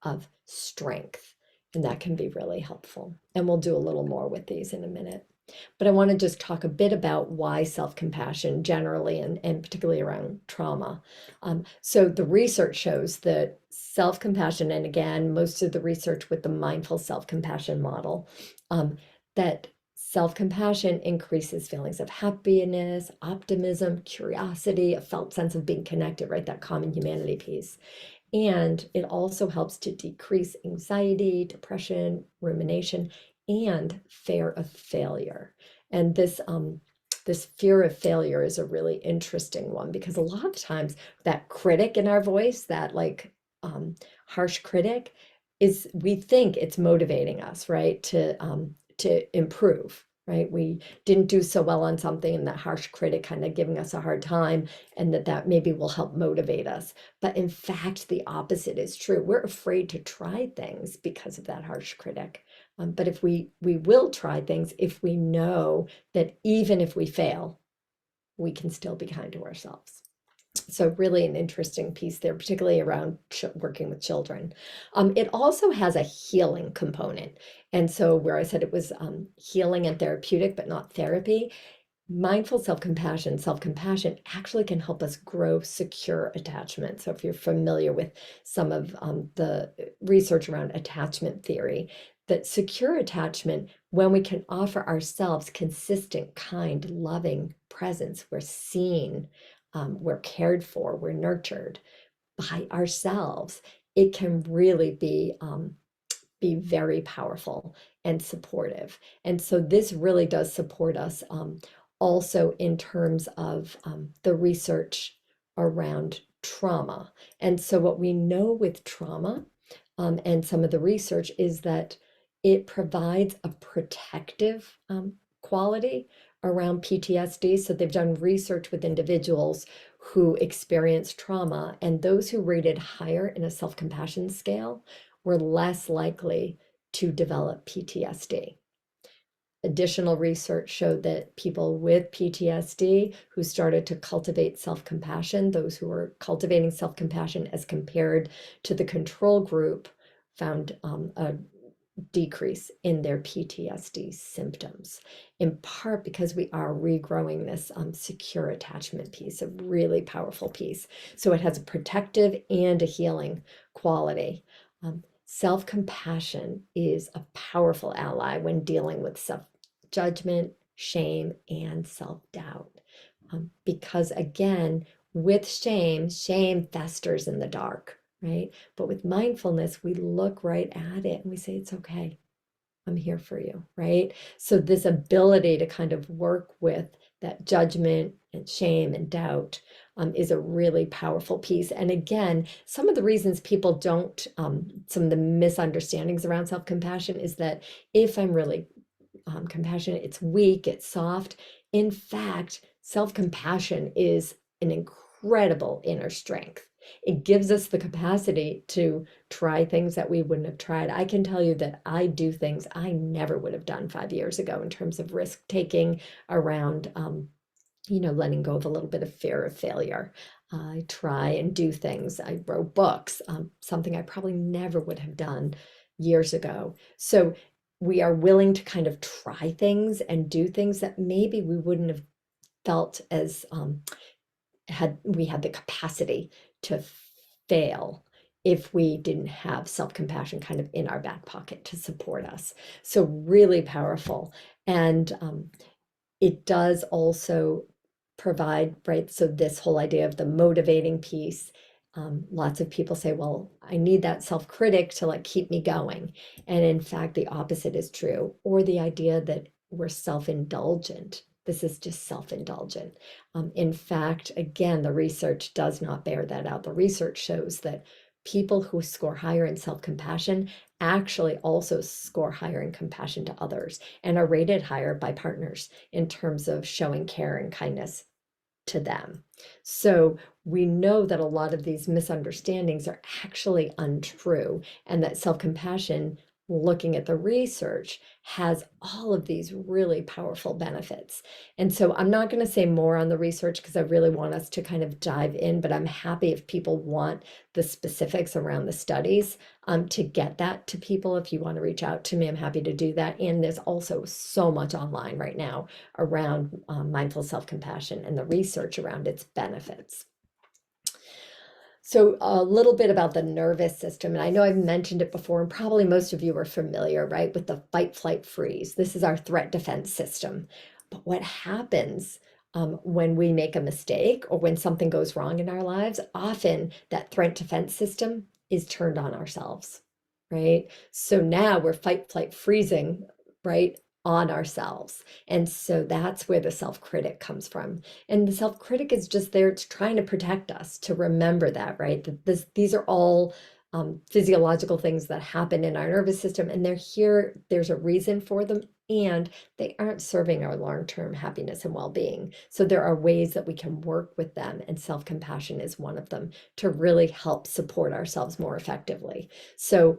of strength. And that can be really helpful. And we'll do a little more with these in a minute. But I want to just talk a bit about why self-compassion generally and particularly around trauma. So the research shows that self-compassion, and again, most of the research with the mindful self-compassion model, that self-compassion increases feelings of happiness, optimism, curiosity, a felt sense of being connected, right? That common humanity piece. And it also helps to decrease anxiety, depression, rumination, and fear of failure. And this fear of failure is a really interesting one because a lot of times that critic in our voice, that like harsh critic, is we think it's motivating us, right, to improve. Right? We didn't do so well on something, and that harsh critic kind of giving us a hard time, and that maybe will help motivate us. But in fact, the opposite is true. We're afraid to try things because of that harsh critic. But if we will try things if we know that even if we fail, we can still be kind to ourselves. So really an interesting piece there, particularly around working with children. It also has a healing component. And so where I said it was healing and therapeutic, but not therapy, mindful self-compassion actually can help us grow secure attachment. So if you're familiar with some of the research around attachment theory, that secure attachment, when we can offer ourselves consistent, kind, loving presence, we're seen, we're cared for, we're nurtured by ourselves, it can really be very powerful and supportive. And so this really does support us also in terms of the research around trauma. And so what we know with trauma and some of the research is that it provides a protective quality around PTSD. So they've done research with individuals who experienced trauma, and those who rated higher in a self-compassion scale were less likely to develop PTSD. Additional research showed that people with PTSD who started to cultivate self-compassion, those who were cultivating self-compassion as compared to the control group, found a decrease in their PTSD symptoms, in part because we are regrowing this secure attachment piece, a really powerful piece. So it has a protective and a healing quality. Self-compassion is a powerful ally when dealing with self-judgment, shame, and self-doubt. Because again, with shame festers in the dark, right? But with mindfulness, we look right at it and we say, it's okay. I'm here for you, right? So this ability to kind of work with that judgment and shame and doubt is a really powerful piece. And again, some of the reasons people don't, some of the misunderstandings around self-compassion is that if I'm really compassionate, it's weak, it's soft. In fact, self-compassion is an incredible inner strength. It gives us the capacity to try things that we wouldn't have tried. I can tell you that I do things I never would have done 5 years ago in terms of risk taking around, letting go of a little bit of fear of failure. I try and do things. I wrote books, something I probably never would have done years ago. So we are willing to kind of try things and do things that maybe we wouldn't have felt as had the capacity to fail if we didn't have self-compassion kind of in our back pocket to support us. So really powerful. And it does also provide, right? So this whole idea of the motivating piece, lots of people say, well, I need that self-critic to like keep me going. And in fact, the opposite is true. Or the idea that we're self-indulgent. This is just self-indulgent. In fact, again, the research does not bear that out. The research shows that people who score higher in self-compassion actually also score higher in compassion to others and are rated higher by partners in terms of showing care and kindness to them. So we know that a lot of these misunderstandings are actually untrue, and that self-compassion, looking at the research, has all of these really powerful benefits. And so I'm not going to say more on the research because I really want us to kind of dive in, but I'm happy if people want the specifics around the studies to get that to people. If you want to reach out to me, I'm happy to do that. And there's also so much online right now around mindful self-compassion and the research around its benefits. So a little bit about the nervous system, and I know I've mentioned it before, and probably most of you are familiar, right, with the fight, flight, freeze. This is our threat defense system. But what happens when we make a mistake or when something goes wrong in our lives, often that threat defense system is turned on ourselves, right? So now we're fight, flight, freezing, right, on ourselves. And so that's where the self-critic comes from. And the self-critic is just there, it's trying to protect us, to remember that, right? That these are all physiological things that happen in our nervous system, and they're here, there's a reason for them, and they aren't serving our long-term happiness and well-being. So there are ways that we can work with them, and self-compassion is one of them, to really help support ourselves more effectively. So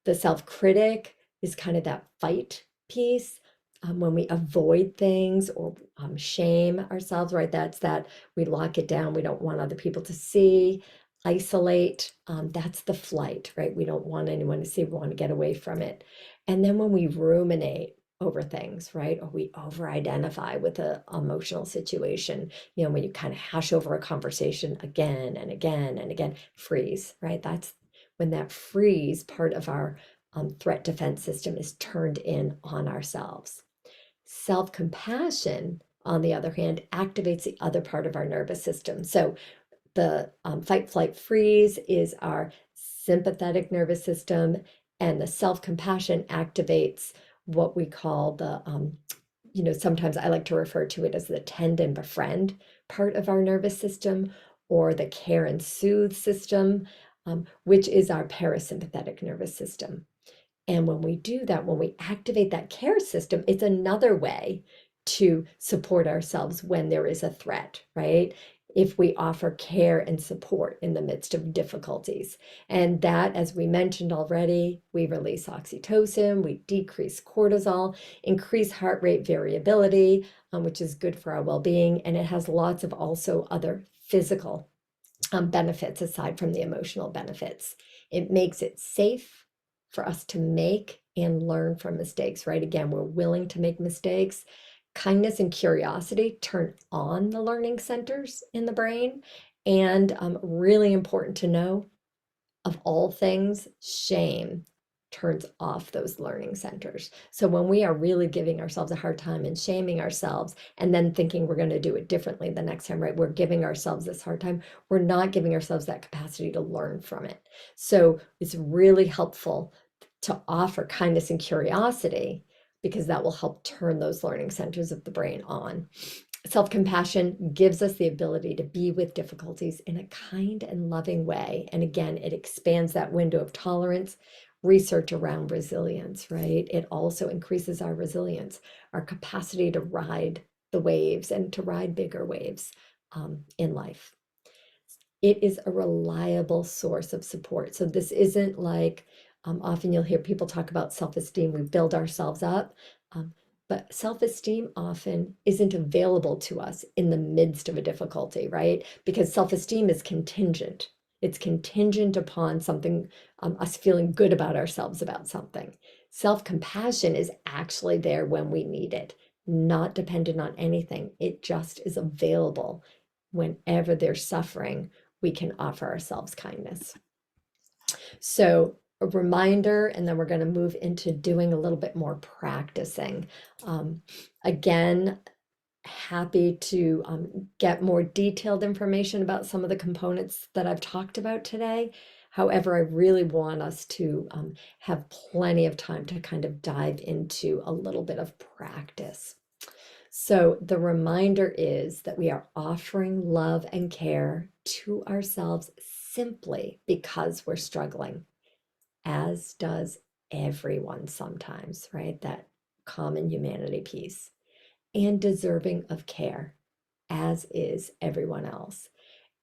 the self-critic is kind of that fight piece. When we avoid things or shame ourselves, right? That's that we lock it down. We don't want other people to see, isolate. That's the flight, right? We don't want anyone to see. We want to get away from it. And then when we ruminate, over things, right? Or we over-identify with an emotional situation. When you kind of hash over a conversation again and again and again, freeze, right? That's when that freeze part of our threat defense system is turned in on ourselves. Self-compassion, on the other hand, activates the other part of our nervous system. So the fight, flight, freeze is our sympathetic nervous system, and the self-compassion activates what we call the, sometimes I like to refer to it as the tend and befriend part of our nervous system, or the care and soothe system, which is our parasympathetic nervous system. And when we do that, when we activate that care system, it's another way to support ourselves when there is a threat, right? If we offer care and support in the midst of difficulties. And that, as we mentioned already, we release oxytocin, we decrease cortisol, increase heart rate variability, which is good for our well-being. And it has lots of also other physical benefits aside from the emotional benefits. It makes it safe for us to make and learn from mistakes, right? Again, we're willing to make mistakes. Kindness and curiosity turn on the learning centers in the brain. And really important to know, of all things, shame turns off those learning centers. So when we are really giving ourselves a hard time and shaming ourselves and then thinking we're going to do it differently the next time, right? We're giving ourselves this hard time. We're not giving ourselves that capacity to learn from it. So it's really helpful to offer kindness and curiosity, because that will help turn those learning centers of the brain on. Self-compassion gives us the ability to be with difficulties in a kind and loving way. And again, it expands that window of tolerance. Research around resilience, right? It also increases our resilience, our capacity to ride the waves and to ride bigger waves in life. It is a reliable source of support. So this isn't like, often you'll hear people talk about self-esteem. We build ourselves up. But self-esteem often isn't available to us in the midst of a difficulty, right? Because self-esteem is contingent. It's contingent upon something, us feeling good about ourselves about something. Self-compassion is actually there when we need it, not dependent on anything. It just is available whenever there's suffering. We can offer ourselves kindness. So a reminder, and then we're going to move into doing a little bit more practicing. Again, happy to get more detailed information about some of the components that I've talked about today. However, I really want us to have plenty of time to kind of dive into a little bit of practice. So the reminder is that we are offering love and care to ourselves simply because we're struggling, as does everyone sometimes, right? That common humanity piece, and deserving of care, as is everyone else.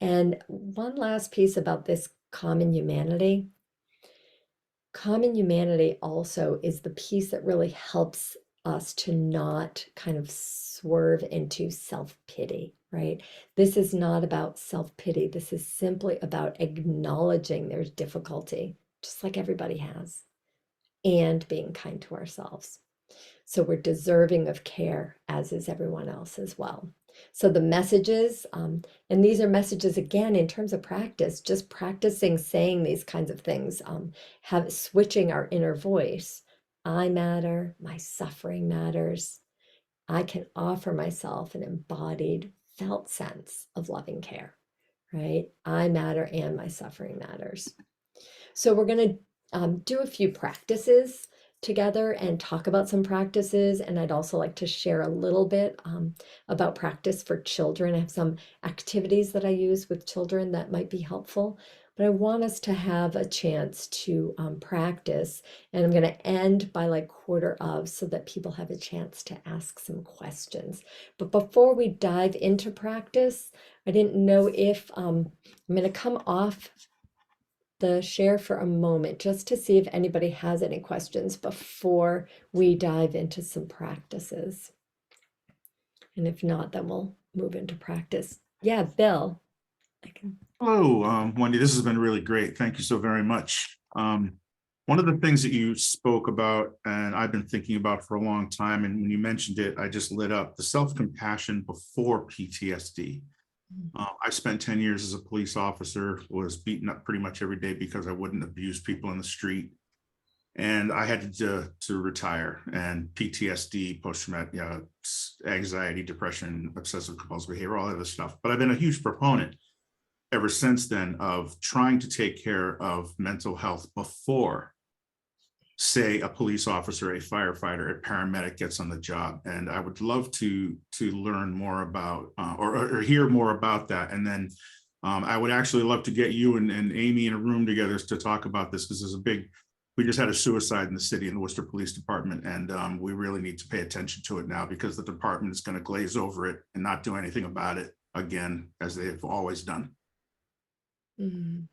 And one last piece about this common humanity also is the piece that really helps us to not kind of swerve into self-pity, right? This is not about self-pity. This is simply about acknowledging there's difficulty, just like everybody has, and being kind to ourselves. So we're deserving of care, as is everyone else as well. So the messages, and these are messages, again, in terms of practice, just practicing saying these kinds of things, switching our inner voice. I matter, my suffering matters. I can offer myself an embodied, felt sense of loving care, right? I matter and my suffering matters. So we're going to do a few practices together and talk about some practices. And I'd also like to share a little bit about practice for children. I have some activities that I use with children that might be helpful, but I want us to have a chance to practice. And I'm going to end by like 1/4 so that people have a chance to ask some questions. But before we dive into practice, I didn't know if I'm going to come off the share for a moment just to see if anybody has any questions before we dive into some practices. And if not, then we'll move into practice. Yeah, Bill. Hello, Wendy. This has been really great. Thank you so very much. One of the things that you spoke about, and I've been thinking about for a long time, and when you mentioned it, I just lit up, the self-compassion before PTSD. I spent 10 years as a police officer, was beaten up pretty much every day because I wouldn't abuse people in the street. And I had to retire, and PTSD, post-traumatic anxiety, depression, obsessive compulsive behavior, all that other stuff. But I've been a huge proponent ever since then of trying to take care of mental health before, say, a police officer, a firefighter, a paramedic gets on the job. And I would love to learn more about or hear more about that. And then I would actually love to get you and Amy in a room together to talk about this, because there's a big, we just had a suicide in the city, in the Worcester Police Department, and we really need to pay attention to it now, because the department is going to glaze over it and not do anything about it again, as they have always done. Mhm.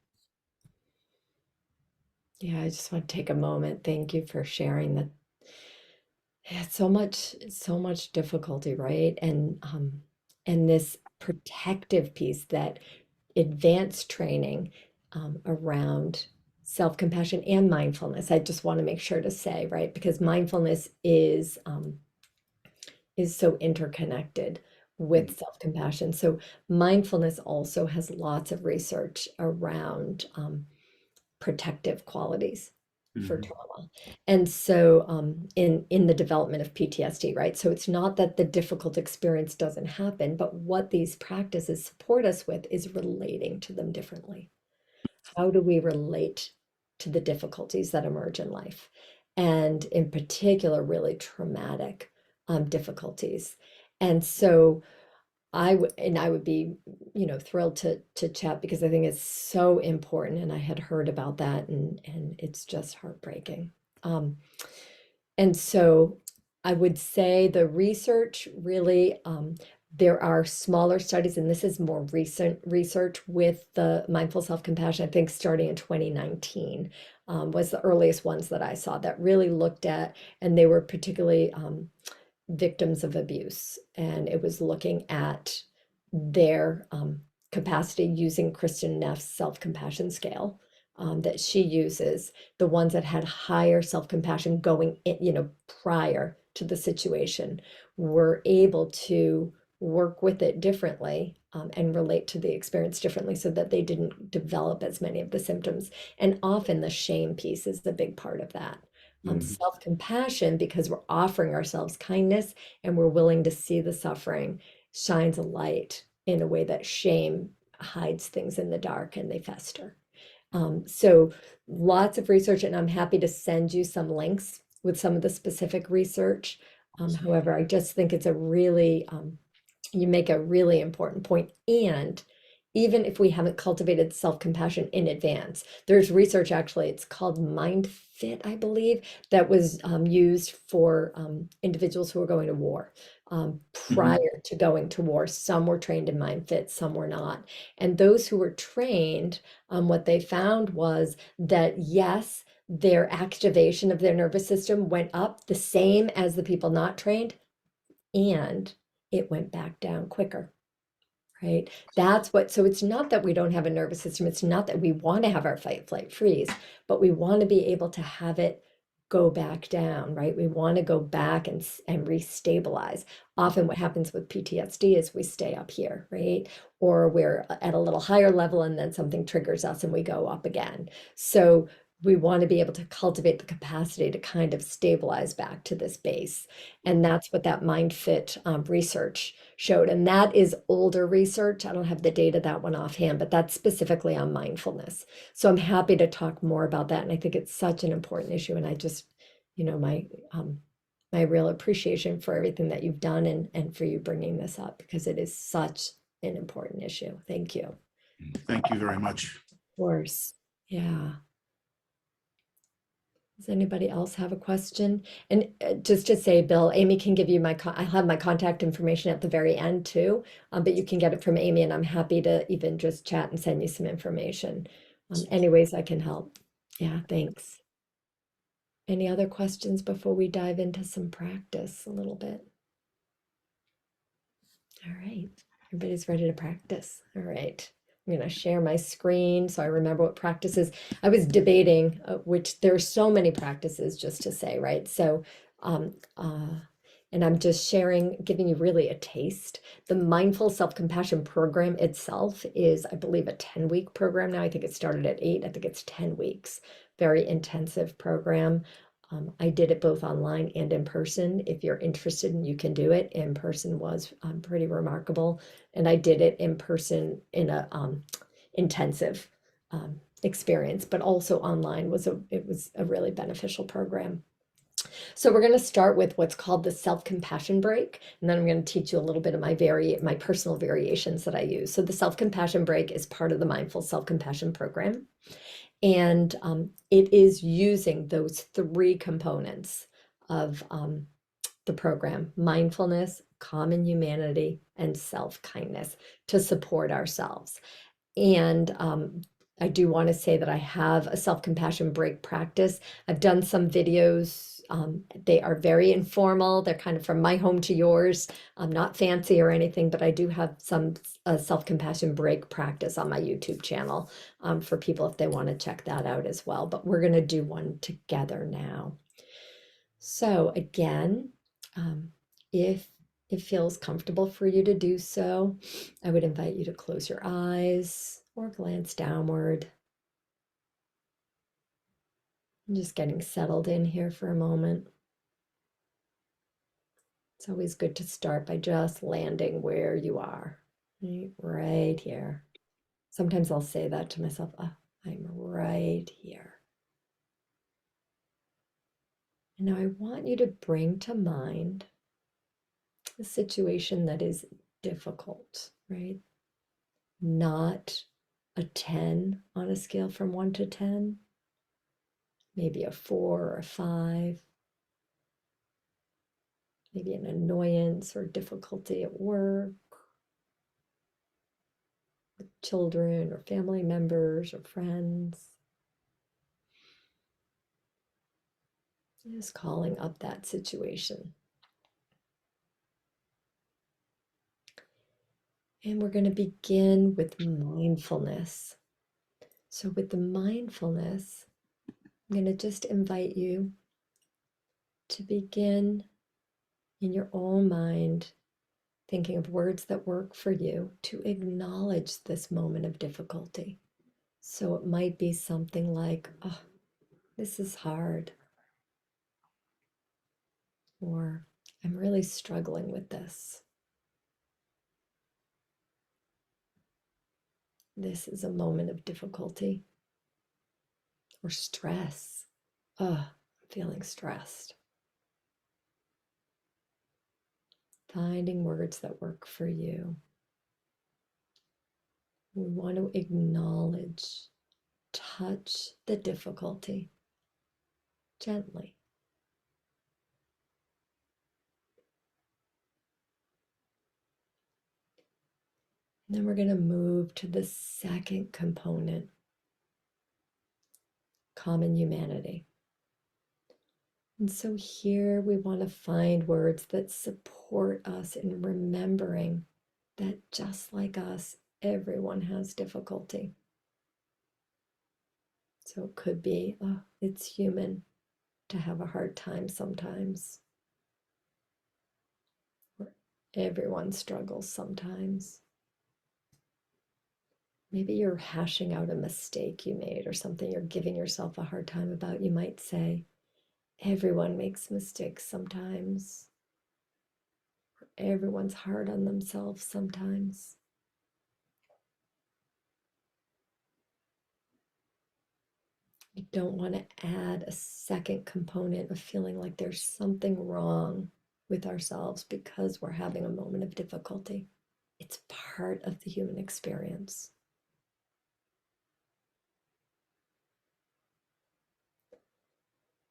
Yeah, I just want to take a moment. Thank you for sharing that. Yeah, so much difficulty, right? And this protective piece, that advanced training around self-compassion and mindfulness. I just want to make sure to say, right? Because mindfulness is so interconnected with self-compassion. So mindfulness also has lots of research around protective qualities for Mhm. trauma. And so in the development of PTSD, right? So it's not that the difficult experience doesn't happen, but what these practices support us with is relating to them differently. How do we relate to the difficulties that emerge in life? And in particular, really traumatic difficulties. And so I would be, thrilled to chat, because I think it's so important, and I had heard about that, and it's just heartbreaking. Um, and so I would say the research really, there are smaller studies, and this is more recent research with the mindful self-compassion, I think starting in 2019, was the earliest ones that I saw that really looked at, and they were particularly victims of abuse. And it was looking at their capacity using Kristen Neff's self-compassion scale that she uses, the ones that had higher self-compassion going in, prior to the situation, were able to work with it differently and relate to the experience differently, so that they didn't develop as many of the symptoms. And often the shame piece is the big part of that. Mhm. Self-compassion, because we're offering ourselves kindness and we're willing to see the suffering, shines a light in a way that shame hides things in the dark and they fester. So lots of research, and I'm happy to send you some links with some of the specific research. However, I just think it's a really, you make a really important point. And even if we haven't cultivated self-compassion in advance, there's research, actually, it's called MindFit, I believe, that was used for individuals who were going to war. Prior to going to war, some were trained in MindFit, some were not. And those who were trained, what they found was that, yes, their activation of their nervous system went up the same as the people not trained, and it went back down quicker. Right? That's what, so it's not that we don't have a nervous system. It's not that we want to have our fight, flight, freeze, but we want to be able to have it go back down, right? We want to go back and restabilize. Often what happens with PTSD is we stay up here, right? Or we're at a little higher level and then something triggers us and we go up again. So we want to be able to cultivate the capacity to kind of stabilize back to this base. And that's what that MindFit research showed. And that is older research. I don't have the data, that one offhand, but that's specifically on mindfulness. So I'm happy to talk more about that. And I think it's such an important issue. And I just, my real appreciation for everything that you've done, and for you bringing this up, because it is such an important issue. Thank you. Thank you very much. Of course. Yeah. Does anybody else have a question? And just to say, Bill, Amy can give you I have my contact information at the very end too, but you can get it from Amy, and I'm happy to even just chat and send you some information. Any ways I can help. Yeah, thanks. Any other questions before we dive into some practice a little bit? All right, everybody's ready to practice. All right, I'm going to share my screen so I remember what practices. I was debating, which there's so many practices just to say, right? So, um, uh, and I'm just sharing, giving you really a taste. The Mindful Self-Compassion program itself is, I believe, a 10-week program now. I think it started at 8. I think it's 10 weeks. Very intensive program. I did it both online and in person. If you're interested and you can do it, in person was pretty remarkable. And I did it in person in a intensive experience, but also online was it was a really beneficial program. So we're going to start with what's called the self-compassion break, and then I'm going to teach you a little bit of my personal variations that I use. So the self-compassion break is part of the Mindful Self-Compassion program, and it is using those 3 components of the program: mindfulness, common humanity, and self-kindness to support ourselves. And I do want to say that I have a self-compassion break practice. I've done some videos. They are very informal. They're kind of from my home to yours. I'm not fancy or anything, but I do have some self-compassion break practice on my YouTube channel for people if they want to check that out as well. But we're going to do one together now. So again, if it feels comfortable for you to do so, I would invite you to close your eyes or glance downward. I'm just getting settled in here for a moment. It's always good to start by just landing where you are, right here. Sometimes I'll say that to myself, oh, I'm right here. And now I want you to bring to mind a situation that is difficult, right? Not a 10 on a scale from 1 to 10, maybe a 4 or a 5, maybe an annoyance or difficulty at work, with children or family members or friends. Just calling up that situation. And we're going to begin with mindfulness. So with the mindfulness, I'm going to just invite you to begin in your own mind, thinking of words that work for you to acknowledge this moment of difficulty. So it might be something like, oh, this is hard. Or I'm really struggling with this. This is a moment of difficulty or stress. Oh, I'm feeling stressed. Finding words that work for you. We want to acknowledge, touch the difficulty gently. And then we're going to move to the second component, common humanity. And so here we want to find words that support us in remembering that just like us, everyone has difficulty. So it could be, oh, it's human to have a hard time sometimes. Or everyone struggles sometimes. Maybe you're hashing out a mistake you made or something you're giving yourself a hard time about. You might say, everyone makes mistakes sometimes. Or everyone's hard on themselves sometimes. You don't want to add a second component of feeling like there's something wrong with ourselves because we're having a moment of difficulty. It's part of the human experience.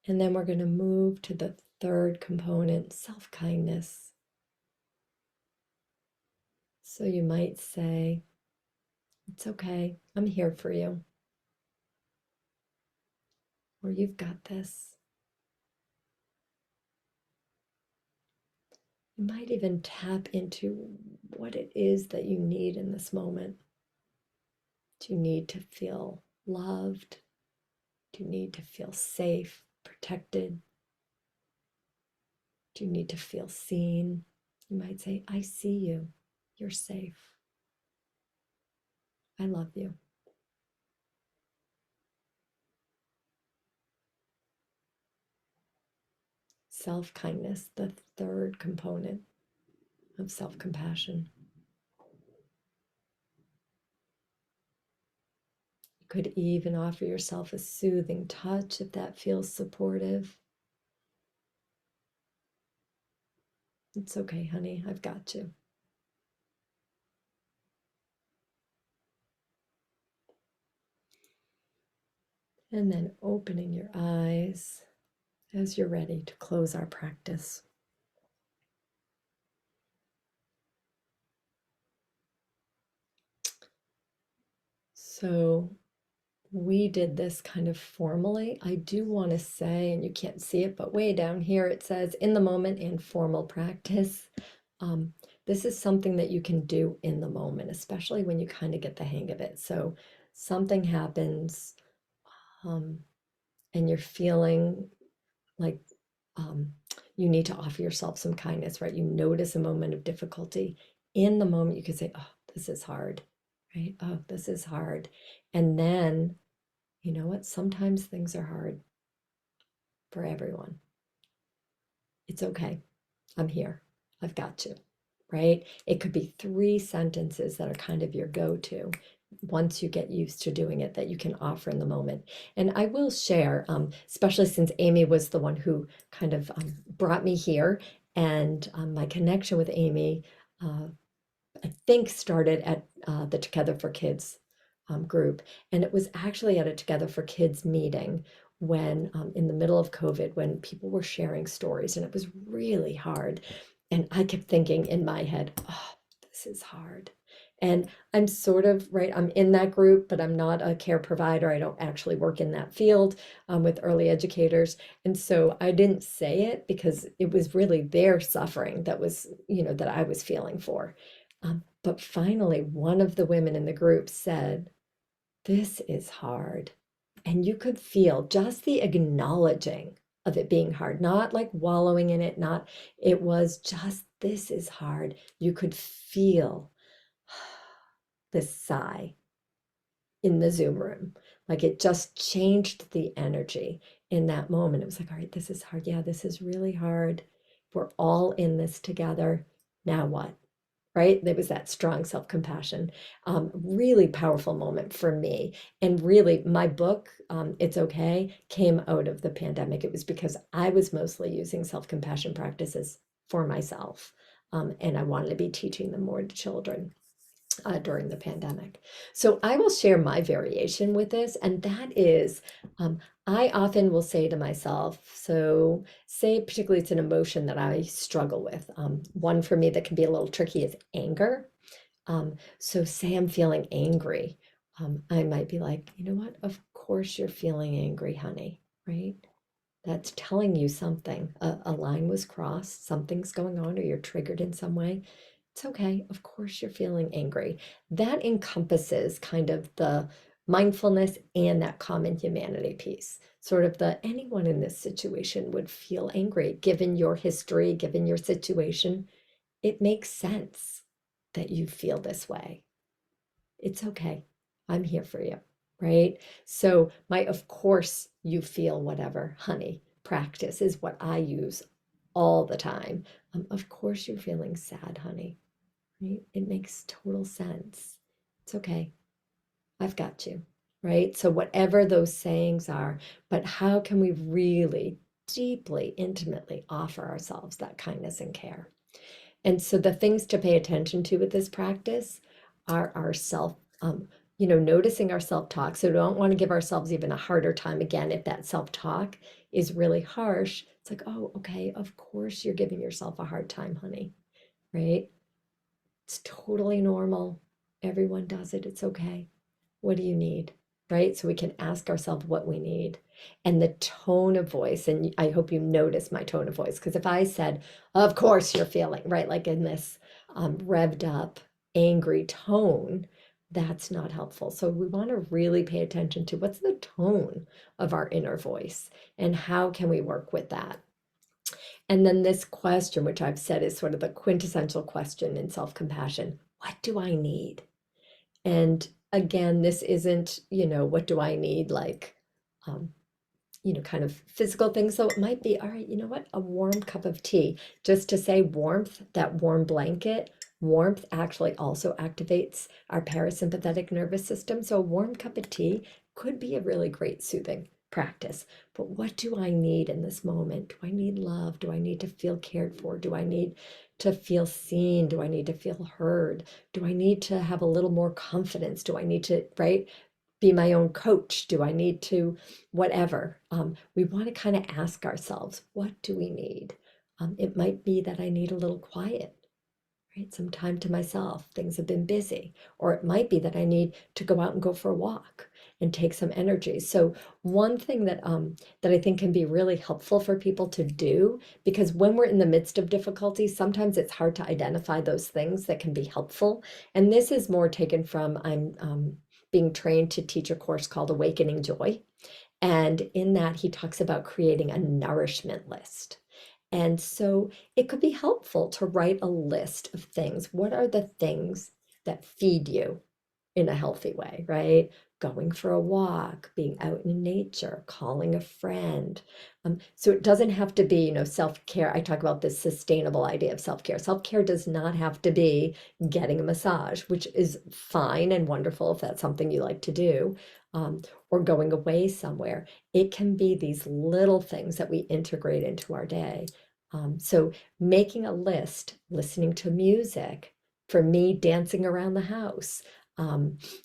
And then we're going to move to the third component, self-kindness. So you might say, it's okay, I'm here for you. Or you've got this. You might even tap into what it is that you need in this moment. Do you need to feel loved? Do you need to feel safe, protected? Do you need to feel seen? You might say, I see you. You're safe. I love you. Self-kindness, the third component of self-compassion. You could even offer yourself a soothing touch if that feels supportive. It's okay, honey, I've got you. And then opening your eyes as you're ready to close our practice. So we did this kind of formally. I do want to say, and you can't see it, but way down here it says in the moment and formal practice. This is something that you can do in the moment, especially when you kind of get the hang of it. So something happens and you're feeling like you need to offer yourself some kindness, right? You notice a moment of difficulty. In the moment, you can say, oh, this is hard, right? Oh, this is hard. And then, you know what? Sometimes things are hard for everyone. It's okay. I'm here. I've got you, right? It could be 3 sentences that are kind of your go-to once you get used to doing it that you can offer in the moment. And I will share, especially since Amy was the one who kind of brought me here, and my connection with Amy, I think started at the Together for Kids group. And it was actually at a Together for Kids meeting when in the middle of COVID, when people were sharing stories and it was really hard. And I kept thinking in my head, oh, this is hard. And I'm sort of, right, I'm in that group, but I'm not a care provider. I don't actually work in that field with early educators. And so I didn't say it because it was really their suffering that was, you know, that I was feeling for. But finally, one of the women in the group said, this is hard. And you could feel just the acknowledging of it being hard, not like wallowing in it, not, it was just, this is hard. You could feel this sigh in the Zoom room. Like it just changed the energy in that moment. It was like, all right, this is hard. Yeah, this is really hard. We're all in this together. Now what? Right? There was that strong self-compassion. Really powerful moment for me. And really, my book, It's Okay, came out of the pandemic. It was because I was mostly using self-compassion practices for myself. And I wanted to be teaching them more to children during the pandemic. So I will share my variation with this, and that is, I often will say to myself, so say particularly it's an emotion that I struggle with. One for me that can be a little tricky is anger. So say I'm feeling angry. I might be like, you know what? Of course you're feeling angry, honey, right? That's telling you something. A line was crossed, something's going on, or you're triggered in some way. It's okay. Of course, you're feeling angry. That encompasses kind of the mindfulness and that common humanity piece. Sort of the anyone in this situation would feel angry, given your history, given your situation. It makes sense that you feel this way. It's okay. I'm here for you, right? So, my of course you feel whatever, honey, practice is what I use all the time. Of course you're feeling sad, honey. Right? It makes total sense. It's okay. I've got you, right? So whatever those sayings are, but how can we really deeply, intimately offer ourselves that kindness and care? And so the things to pay attention to with this practice are our self, noticing our self-talk. So we don't want to give ourselves even a harder time again if that self-talk is really harsh. It's like, oh, okay, of course you're giving yourself a hard time, honey, right? It's totally normal. Everyone does it. It's okay. What do you need? Right? So we can ask ourselves what we need. And the tone of voice, and I hope you notice my tone of voice, because if I said, of course you're feeling, right, like in this revved up, angry tone, that's not helpful. So we want to really pay attention to what's the tone of our inner voice and how can we work with that. And then this question, which I've said is sort of the quintessential question in self-compassion, what do I need? And again, this isn't, what do I need, like, um, kind of physical things. So it might be, all right, you know what, a warm cup of tea. Just to say warmth, that warm blanket, warmth actually also activates our parasympathetic nervous system. So a warm cup of tea could be a really great soothing practice. But what do I need in this moment? Do I need love? Do I need to feel cared for? Do I need to feel seen? Do I need to feel heard? Do I need to have a little more confidence? Do I need to, right, be my own coach? Do I need to, whatever? We want to kind of ask ourselves, what do we need? It might be that I need a little quiet, right? Some time to myself. Things have been busy. Or it might be that I need to go out and go for a walk and take some energy. So one thing that I think can be really helpful for people to do, because when we're in the midst of difficulty, sometimes it's hard to identify those things that can be helpful. And this is more taken from, I'm being trained to teach a course called Awakening Joy. And in that, he talks about creating a nourishment list. And so it could be helpful to write a list of things. What are the things that feed you in a healthy way, right? Going for a walk, being out in nature, calling a friend. So it doesn't have to be, self-care. I talk about this sustainable idea of self-care. Self-care does not have to be getting a massage, which is fine and wonderful if that's something you like to do, or going away somewhere. It can be these little things that we integrate into our day. So making a list, listening to music, for me, dancing around the house,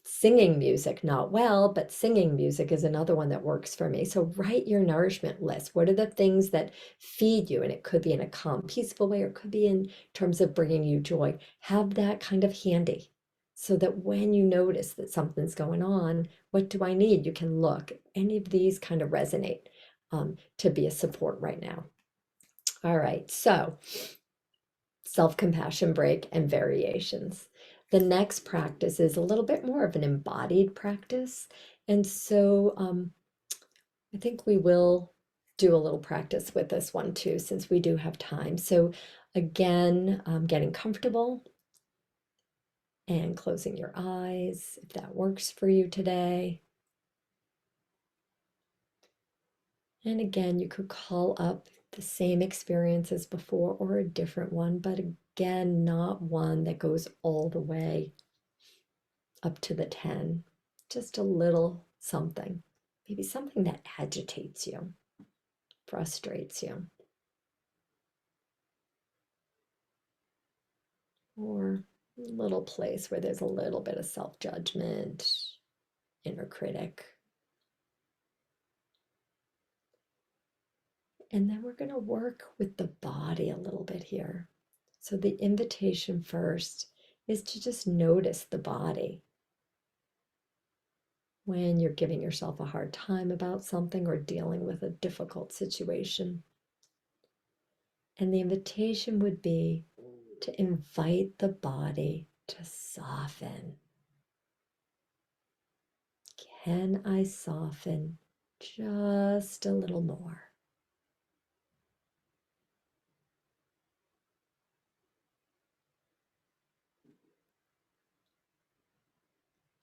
singing music, not well, but singing music is another one that works for me. So write your nourishment list. What are the things that feed you? And it could be in a calm, peaceful way, or it could be in terms of bringing you joy. Have that kind of handy so that when you notice that something's going on, what do I need? You can look. Any of these kind of resonate to be a support right now. All right, so self-compassion break and variations. The next practice is a little bit more of an embodied practice. And so I think we will do a little practice with this one too, since we do have time. So again, getting comfortable and closing your eyes, if that works for you today. And again, you could call up the same experience as before or a different one, but again, not one that goes all the way up to the 10, just a little something, maybe something that agitates you, frustrates you, or a little place where there's a little bit of self-judgment, inner critic. And then we're going to work with the body a little bit here. So the invitation first is to just notice the body. When you're giving yourself a hard time about something or dealing with a difficult situation. And the invitation would be to invite the body to soften. Can I soften just a little more?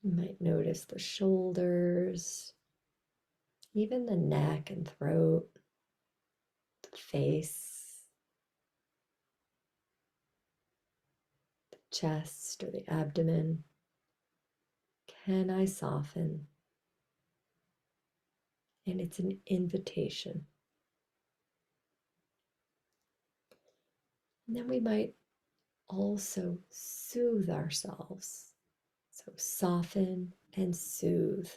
You might notice the shoulders, even the neck and throat, the face, the chest or the abdomen. Can I soften? And it's an invitation. And then we might also soothe ourselves. So soften and soothe.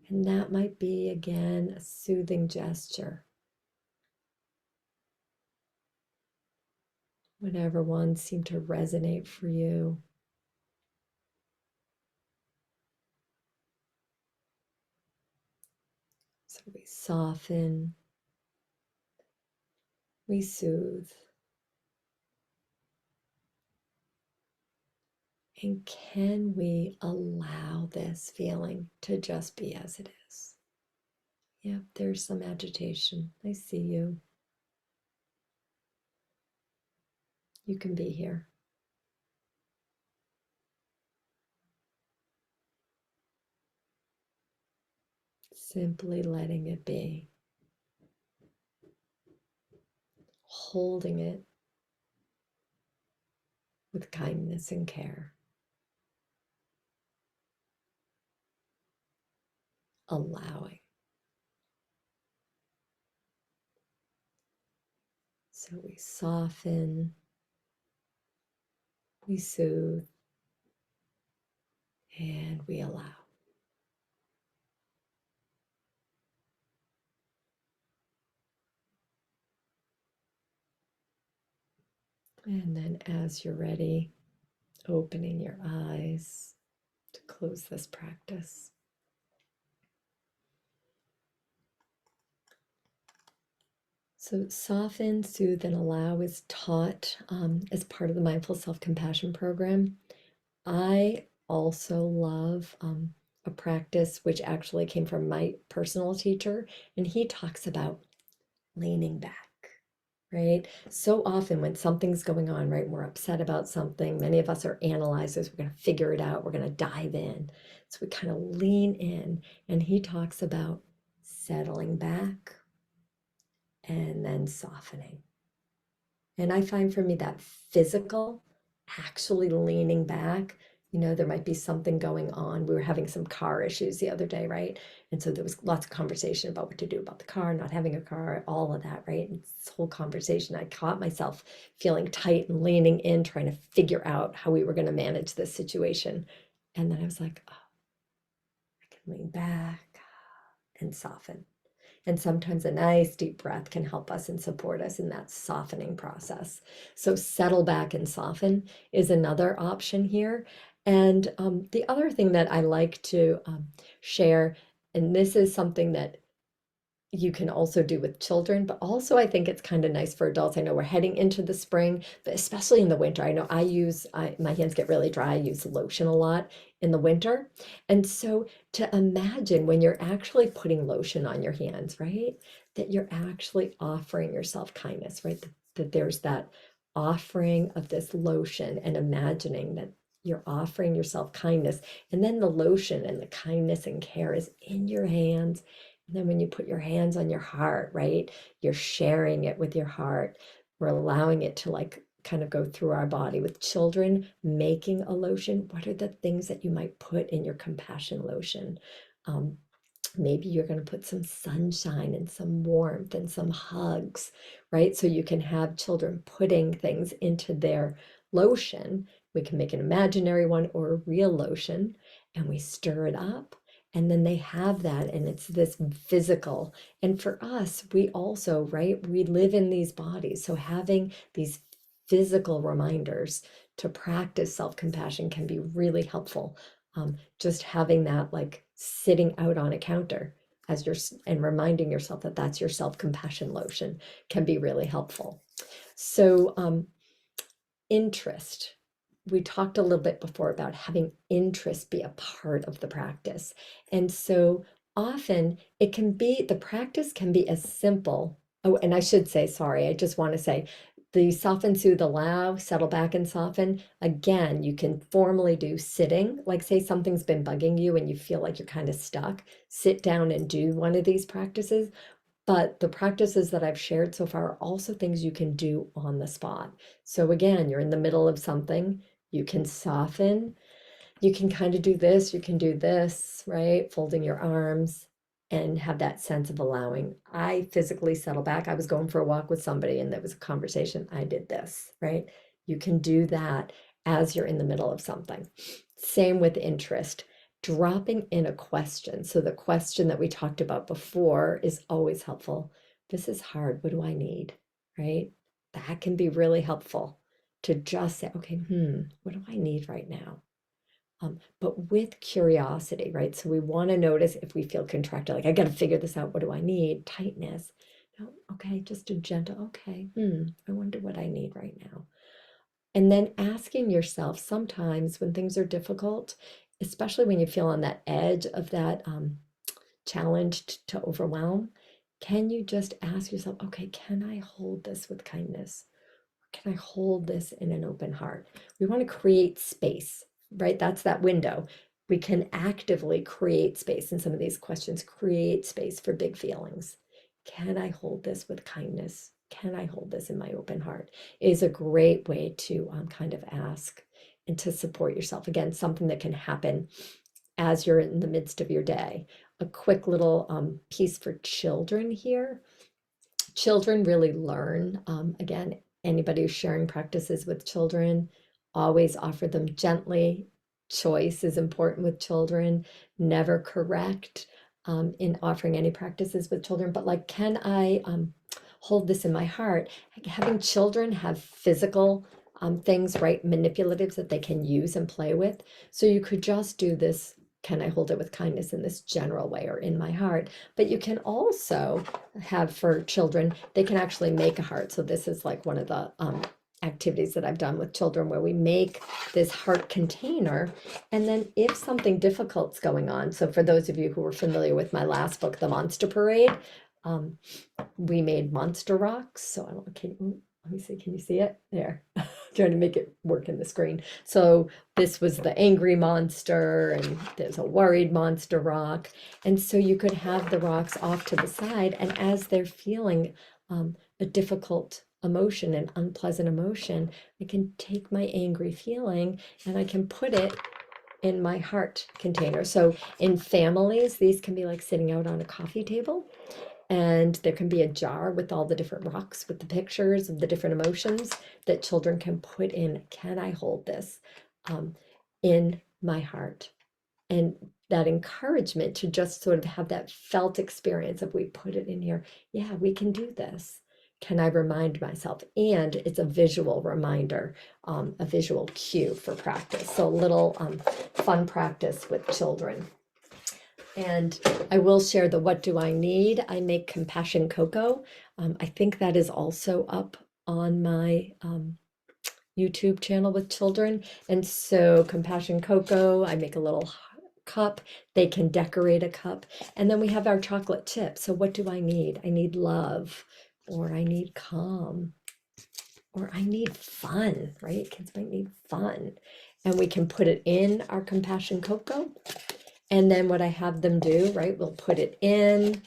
And that might be, again, a soothing gesture. Whatever ones seem to resonate for you. So we soften, we soothe. And can we allow this feeling to just be as it is? Yep, there's some agitation. I see you. You can be here. Simply letting it be. Holding it with kindness and care. Allowing. So we soften, we soothe, and we allow. And then as you're ready, opening your eyes to close this practice. So soften, soothe, and allow is taught as part of the Mindful Self-Compassion program. I also love a practice which actually came from my personal teacher, and he talks about leaning back, right? So often when something's going on, right, we're upset about something, many of us are analyzers, we're going to figure it out, we're going to dive in. So we kind of lean in, and he talks about settling back and then softening. And I find for me that physical, actually leaning back, there might be something going on. We were having some car issues the other day, right? And so there was lots of conversation about what to do about the car, not having a car, all of that, right? And this whole conversation, I caught myself feeling tight and leaning in, trying to figure out how we were going to manage this situation. And then I was like, oh, I can lean back and soften. And sometimes a nice deep breath can help us and support us in that softening process. So settle back and soften is another option here. And the other thing that I like to share, and this is something that you can also do with children, but also I think it's kind of nice for adults. I know we're heading into the spring, but especially in the winter. I know my hands get really dry. I use lotion a lot in the winter. And so to imagine when you're actually putting lotion on your hands, right, that you're actually offering yourself kindness, right? That there's that offering of this lotion and imagining that you're offering yourself kindness. And then the lotion and the kindness and care is in your hands. And then when you put your hands on your heart, right, you're sharing it with your heart. We're allowing it to kind of go through our body. With children making a lotion, what are the things that you might put in your compassion lotion? Maybe you're going to put some sunshine and some warmth and some hugs, right? So you can have children putting things into their lotion. We can make an imaginary one or a real lotion, and we stir it up. And then they have that, and it's this physical. And for us, we also, right, we live in these bodies. So having these physical reminders to practice self-compassion can be really helpful. Just having that sitting out on a counter and reminding yourself that that's your self-compassion lotion can be really helpful. So interest. We talked a little bit before about having interest be a part of the practice. And so often the practice can be as simple. Oh, and I should say, sorry, I just want to say the soften, soothe, allow, settle back and soften. Again, you can formally do sitting, like say something's been bugging you and you feel like you're kind of stuck, sit down and do one of these practices. But the practices that I've shared so far are also things you can do on the spot. So again, you're in the middle of something, you can soften, you can kind of do this, you can do this, right? Folding your arms and have that sense of allowing. I physically settle back. I was going for a walk with somebody and there was a conversation. I did this, right? You can do that as you're in the middle of something. Same with interest. Dropping in a question. So the question that we talked about before is always helpful. This is hard. What do I need? Right? That can be really helpful to just say, okay, what do I need right now? But with curiosity, right? So we want to notice if we feel contracted, like I got to figure this out. What do I need? Tightness. No, okay, just a gentle, okay, I wonder what I need right now. And then asking yourself sometimes when things are difficult, especially when you feel on that edge of that challenge to overwhelm, can you just ask yourself, okay, can I hold this with kindness? Can I hold this in an open heart? We want to create space, right? That's that window. We can actively create space in some of these questions, create space for big feelings. Can I hold this with kindness? Can I hold this in my open heart? Is a great way to kind of ask and to support yourself. Again, something that can happen as you're in the midst of your day. A quick little piece for children here. Children really learn. Again, anybody who's sharing practices with children, always offer them gently. Choice is important with children. Never correct in offering any practices with children. But like, can I hold this in my heart? Having children have physical things, right? Manipulatives that they can use and play with. So you could just do this. Can I hold it with kindness in this general way or in my heart? But you can also have for children, they can actually make a heart. So this is like one of the activities that I've done with children where we make this heart container. And then if something difficult's going on, so for those of you who were familiar with my last book, The Monster Parade, we made monster rocks. So I don't, let me see, can you see it? There. Trying to make it work in the screen. So this was the angry monster, and there's a worried monster rock. And so you could have the rocks off to the side, and as they're feeling a difficult emotion, an unpleasant emotion, I can take my angry feeling and I can put it in my heart container. So in families, these can be like sitting out on a coffee table. And there can be a jar with all the different rocks with the pictures of the different emotions that children can put in. Can I hold this in my heart? And that encouragement to just sort of have that felt experience of we put it in here. Yeah, we can do this. Can I remind myself? And it's a visual reminder, a visual cue for practice. So a little fun practice with children. And I will share the what do I need? I make compassion cocoa. I think that is also up on my YouTube channel with children. And so compassion cocoa, I make a little cup. They can decorate a cup. And then we have our chocolate chip. So what do I need? I need love, or I need calm, or I need fun, right? Kids might need fun. And we can put it in our compassion cocoa. And then what I have them do, right, we'll put it in,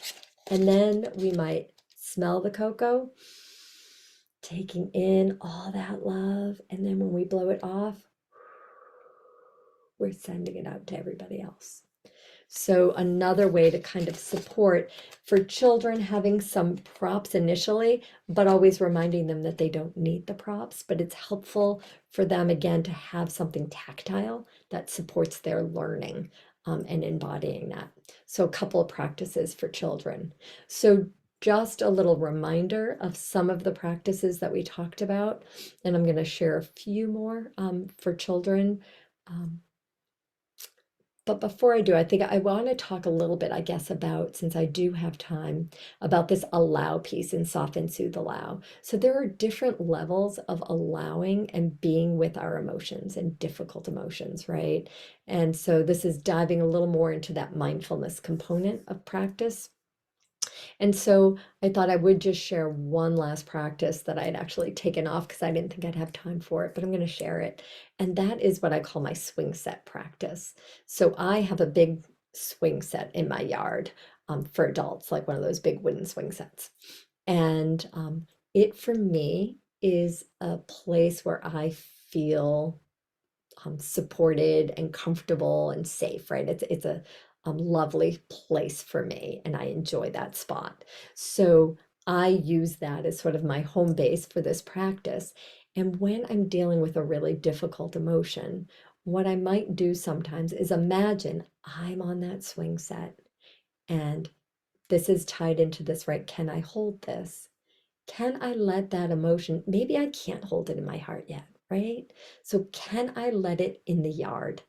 and then we might smell the cocoa, taking in all that love. And then when we blow it off, we're sending it out to everybody else. So another way to kind of support for children, having some props initially, but always reminding them that they don't need the props, but it's helpful for them again to have something tactile that supports their learning and embodying that. So a couple of practices for children. So just a little reminder of some of the practices that we talked about, and I'm going to share a few more for children. But before I do, I think I want to talk a little bit, I guess, about, since I do have time, about this allow piece in soften, soothe, allow. So there are different levels of allowing and being with our emotions and difficult emotions, right? And so this is diving a little more into that mindfulness component of practice. And so I thought I would just share one last practice that I had actually taken off because I didn't think I'd have time for it, but I'm going to share it. And that is what I call my swing set practice. So I have a big swing set in my yard for adults, like one of those big wooden swing sets. And it for me is a place where I feel supported and comfortable and safe, right? It's a lovely place for me, and I enjoy that spot. So I use that as sort of my home base for this practice. And when I'm dealing with a really difficult emotion, what I might do sometimes is imagine I'm on that swing set, and this is tied into this, right? Can I hold this? Can I let that emotion, maybe I can't hold it in my heart yet, right? So can I let it in the yard?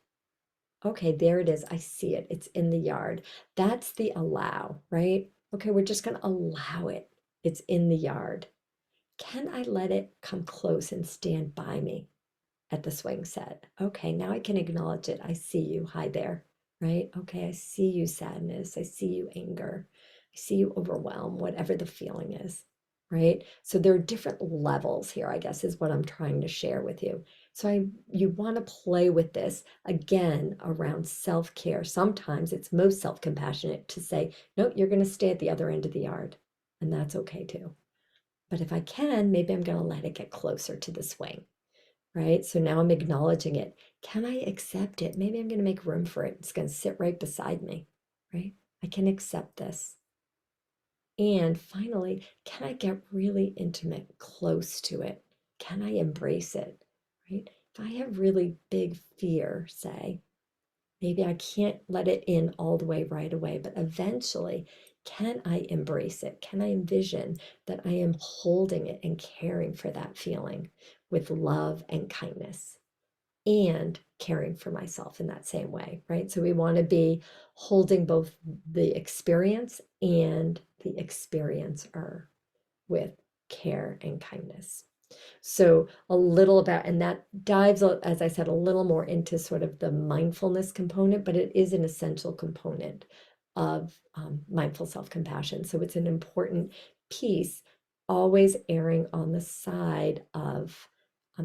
Okay, there it is. I see it. It's in the yard. That's the allow, right? Okay, we're just going to allow it. It's in the yard. Can I let it come close and stand by me? at the swing set. Okay, now I can acknowledge it. I see you. Hi there, right? Okay, I see you sadness. I see you anger. I see you overwhelm, whatever the feeling is, right? So there are different levels here, I guess, is what I'm trying to share with you. So you want to play with this again around self-care. Sometimes it's most self-compassionate to say, no, you're going to stay at the other end of the yard, and that's okay too. But if I can, maybe I'm going to let it get closer to the swing, right? So now I'm acknowledging it. Can I accept it? Maybe I'm going to make room for it. It's going to sit right beside me, right? I can accept this. And finally, can I get really intimate, close to it? Can I embrace it, right? If I have really big fear, say, maybe I can't let it in all the way right away, but eventually, can I embrace it? Can I envision that I am holding it and caring for that feeling with love and kindness and caring for myself in that same way, right? So we want to be holding both the experience and the experiencer with care and kindness. So a little about, and that dives, as I said, a little more into sort of the mindfulness component, but it is an essential component of mindful self-compassion. So it's an important piece, always erring on the side of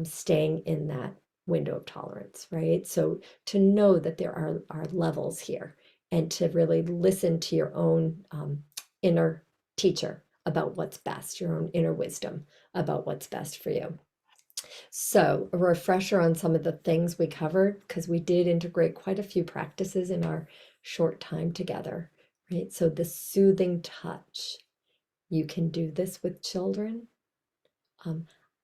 staying in that window of tolerance, right? So to know that there are levels here and to really listen to your own inner teacher about what's best, your own inner wisdom about what's best for you. So a refresher on some of the things we covered, because we did integrate quite a few practices in our short time together, right? So the soothing touch, you can do this with children.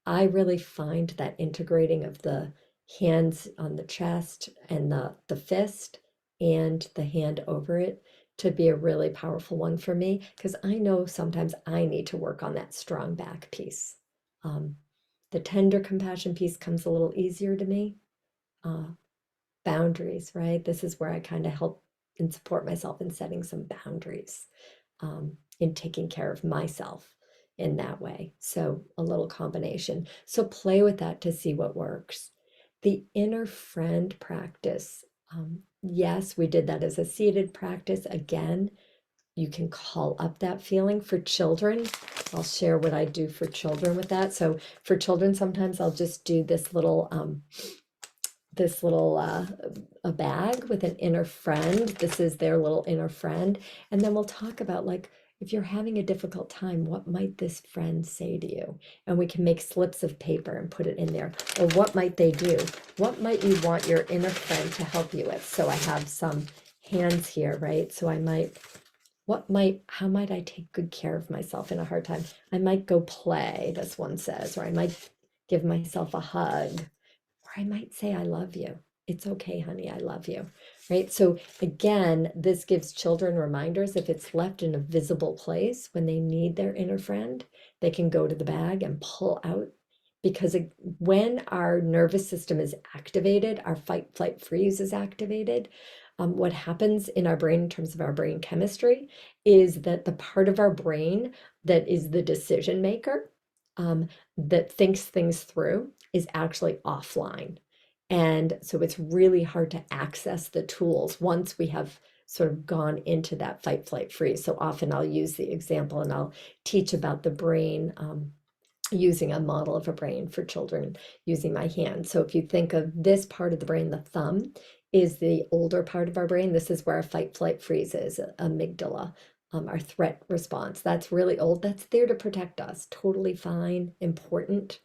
I really find that integrating of the hands on the chest and the fist and the hand over it to be a really powerful one for me, because I know sometimes I need to work on that strong back piece. The tender compassion piece comes a little easier to me. Boundaries, right? This is where I kind of help and support myself in setting some boundaries, in taking care of myself in that way. So a little combination. So play with that to see what works. The inner friend practice. Yes, we did that as a seated practice. Again, you can call up that feeling for children. I'll share what I do for children with that. So for children, sometimes I'll just do this little a bag with an inner friend. This is their little inner friend. And then we'll talk about, like, if you're having a difficult time, what might this friend say to you? And we can make slips of paper and put it in there. Or what might they do? What might you want your inner friend to help you with? So I have some hands here, right? So I might, how might I take good care of myself in a hard time? I might go play, this one says, or I might give myself a hug, or I might say, I love you. It's okay, honey, I love you, right? So again, this gives children reminders. If it's left in a visible place when they need their inner friend, they can go to the bag and pull out. Because when our nervous system is activated, our fight, flight, freeze is activated. What happens in our brain in terms of our brain chemistry is that the part of our brain that is the decision maker, that thinks things through, is actually offline. And so it's really hard to access the tools once we have sort of gone into that fight, flight, freeze. So often I'll use the example and I'll teach about the brain, using a model of a brain for children using my hand. So if you think of this part of the brain, the thumb is the older part of our brain. This is where our fight, flight, freeze is, amygdala, our threat response. That's really old. That's there to protect us. Totally fine, important,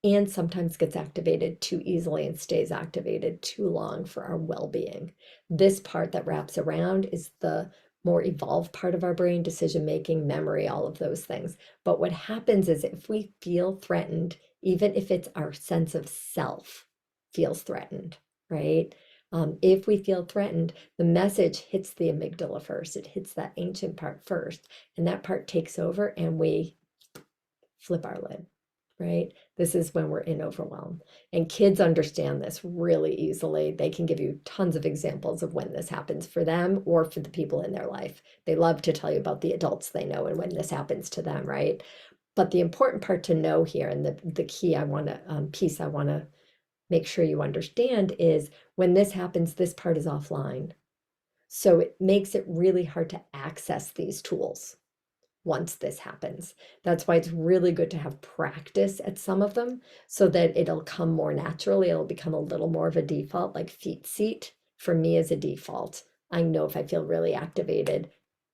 and sometimes gets activated too easily and stays activated too long for our well-being. This part that wraps around is the more evolved part of our brain, decision making, memory, all of those things. But what happens is if we feel threatened, even if it's our sense of self feels threatened, right? If we feel threatened, the message hits the amygdala first. It hits that ancient part first, and that part takes over and we flip our lid, right? This is when we're in overwhelm. And kids understand this really easily. They can give you tons of examples of when this happens for them or for the people in their life. They love to tell you about the adults they know and when this happens to them, right? But the important part to know here, and the key I want to piece I want to make sure you understand is when this happens, this part is offline. So it makes it really hard to access these tools once this happens. That's why it's really good to have practice at some of them so that it'll come more naturally. It'll become a little more of a default, like feet seat for me is a default. I know if I feel really activated,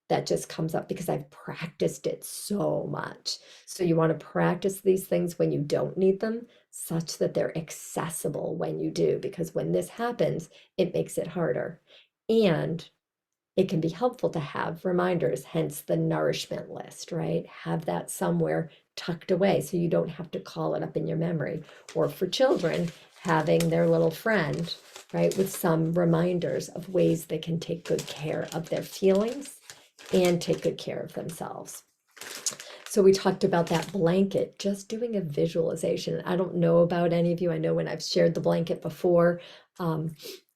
that just comes up because I've practiced it so much. So you want to practice these things when you don't need them, such that they're accessible when you do, because when this happens, it makes it harder. And it can be helpful to have reminders, hence the nourishment list, right? Have that somewhere tucked away so you don't have to call it up in your memory. Or for children, having their little friend, right, with some reminders of ways they can take good care of their feelings and take good care of themselves. So we talked about that blanket, just doing a visualization. I don't know about any of you. I know when I've shared the blanket before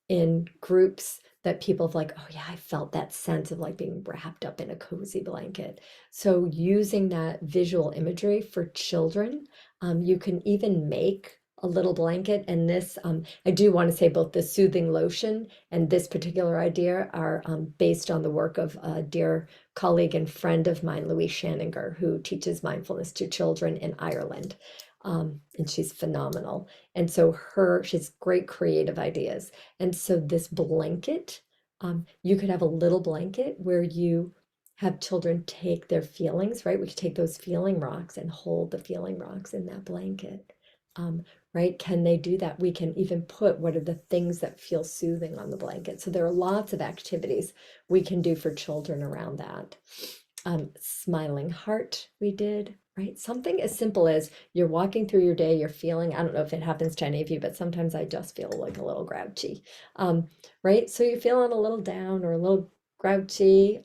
in groups that people have like, oh yeah, I felt that sense of like being wrapped up in a cozy blanket. So using that visual imagery for children, you can even make a little blanket. And this, I do want to say both the soothing lotion and this particular idea are based on the work of a dear colleague and friend of mine, Louise Shanninger, who teaches mindfulness to children in Ireland. And she's phenomenal. And so she's great creative ideas. And so this blanket, you could have a little blanket where you have children take their feelings, right? We could take those feeling rocks and hold the feeling rocks in that blanket. Right? Can they do that? We can even put what are the things that feel soothing on the blanket. So there are lots of activities we can do for children around that. Smiling heart we did, right? Something as simple as you're walking through your day, you're feeling, I don't know if it happens to any of you, but sometimes I just feel like a little grouchy, right? So you're feeling a little down or a little grouchy.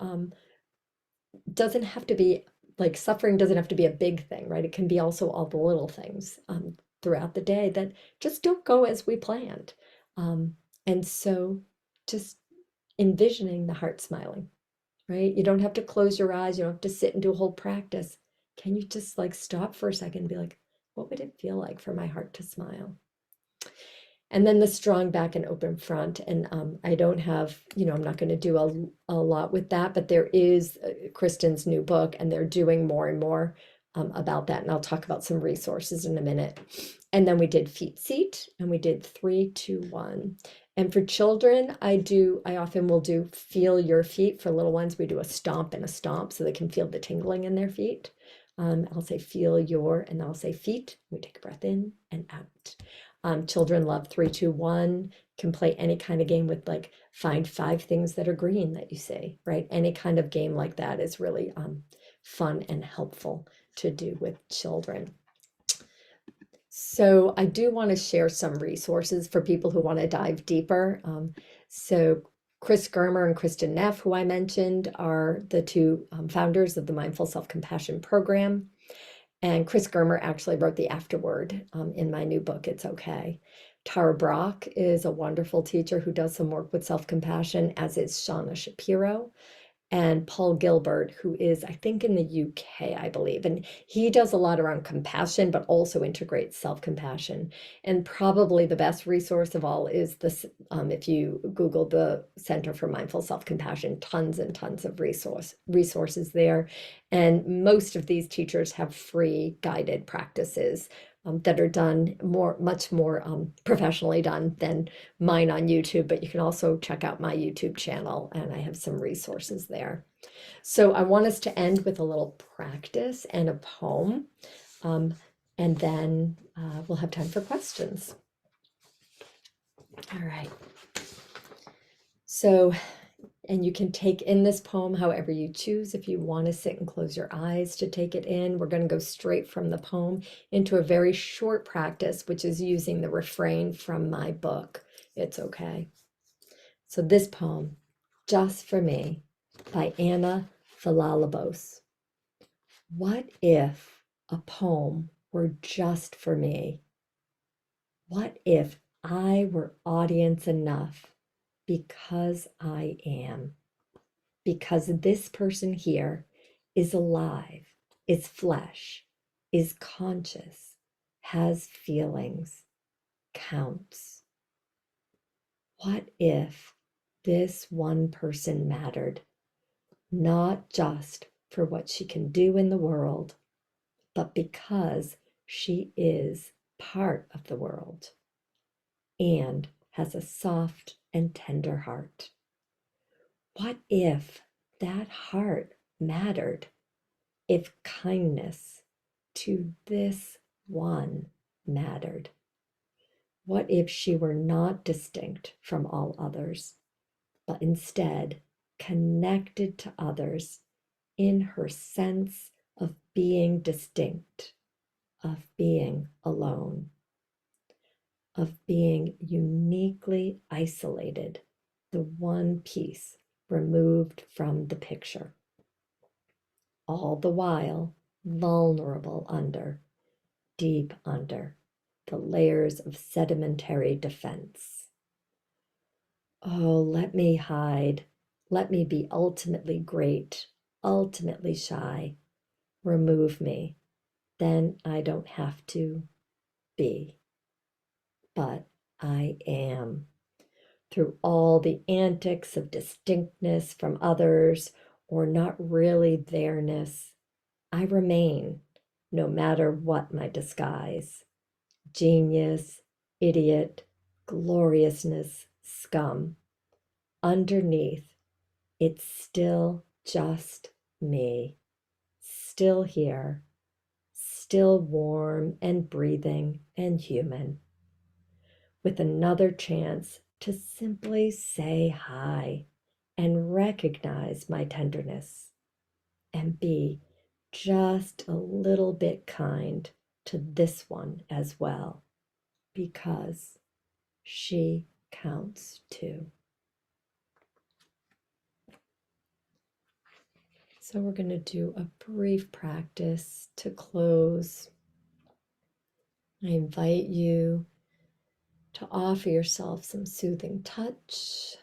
Doesn't have to be like suffering doesn't have to be a big thing, right? It can be also all the little things throughout the day that just don't go as we planned. And so just envisioning the heart smiling, right? You don't have to close your eyes. You don't have to sit and do a whole practice. Can you just like stop for a second and be like, what would it feel like for my heart to smile? And then the strong back and open front. And I don't have, I'm not going to do a lot with that, but there is Kristen's new book, and they're doing more and more about that. And I'll talk about some resources in a minute. And then we did feet seat, and we did 3, 2, 1. And for children, I often will do feel your feet. For little ones, we do a stomp and a stomp so they can feel the tingling in their feet. I'll say feel your, and I'll say feet. We take a breath in and out. Children love 3, 2, 1, can play any kind of game with like find 5 things that are green that you see, right? Any kind of game like that is really fun and helpful to do with children. So I do want to share some resources for people who want to dive deeper. So Chris Germer and Kristen Neff, who I mentioned, are the two founders of the Mindful Self-Compassion Program. And Chris Germer actually wrote the afterword in my new book, It's Okay. Tara Brock is a wonderful teacher who does some work with self-compassion, as is Shauna Shapiro. And Paul Gilbert, who is, I think, in the UK, I believe. And he does a lot around compassion, but also integrates self-compassion. And probably the best resource of all is this, if you Google the Center for Mindful Self-Compassion, tons and tons of resources there. And most of these teachers have free guided practices that are done much more professionally done than mine on YouTube, but you can also check out my YouTube channel, and I have some resources there. So I want us to end with a little practice and a poem, and then we'll have time for questions. All right. So, and you can take in this poem however you choose. If you want to sit and close your eyes to take it in, we're going to go straight from the poem into a very short practice, which is using the refrain from my book, It's Okay. So this poem, Just for Me, by Anna Villalobos. What if a poem were just for me? What if I were audience enough because I am? Because this person here is alive, is flesh, is conscious, has feelings. counts? What if this one person mattered, not just for what she can do in the world, but because she is part of the world and has a soft and tender heart? What if that heart mattered? If kindness to this one mattered? What if she were not distinct from all others, but instead connected to others in her sense of being distinct, of being alone, of being uniquely isolated, the one piece removed from the picture, all the while vulnerable under, deep under, the layers of sedimentary defense? Oh, let me hide. Let me be ultimately great, ultimately shy. Remove me. Then I don't have to be. But I am. Through all the antics of distinctness from others or not really theirness, I remain, no matter what my disguise. Genius, idiot, gloriousness, scum. Underneath, it's still just me, still here, still warm and breathing and human, with another chance to simply say hi and recognize my tenderness and be just a little bit kind to this one as well, because she counts too. So we're going to do a brief practice to close. I invite you to offer yourself some soothing touch,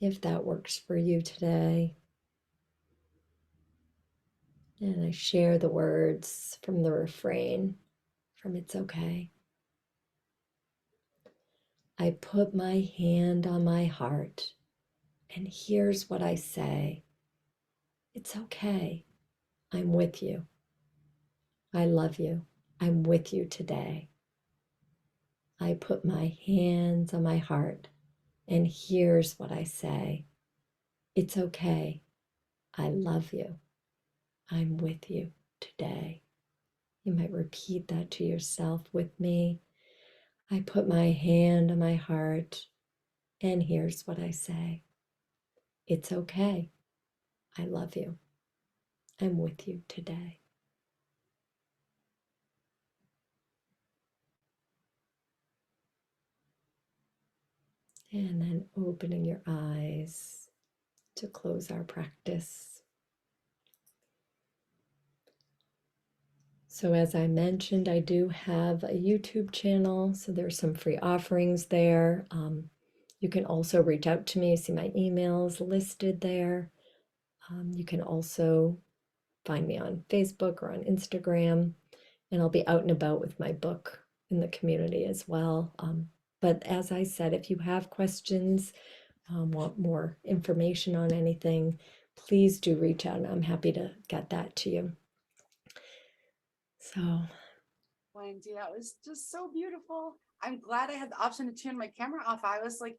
if that works for you today. And I share the words from the refrain from It's Okay. I put my hand on my heart, and here's what I say. It's okay. I'm with you. I love you. I'm with you today. I put my hands on my heart, and here's what I say. It's okay. I love you. I'm with you today. You might repeat that to yourself with me. I put my hand on my heart, and here's what I say. It's okay. I love you. I'm with you today. And then opening your eyes to close our practice. So as I mentioned, I do have a YouTube channel, so there's some free offerings there. You can also reach out to me, see my emails listed there. You can also find me on Facebook or on Instagram, and I'll be out and about with my book in the community as well. But as I said, if you have questions, want more information on anything, please do reach out and I'm happy to get that to you. So, Wendy, that was just so beautiful. I'm glad I had the option to turn my camera off. I was like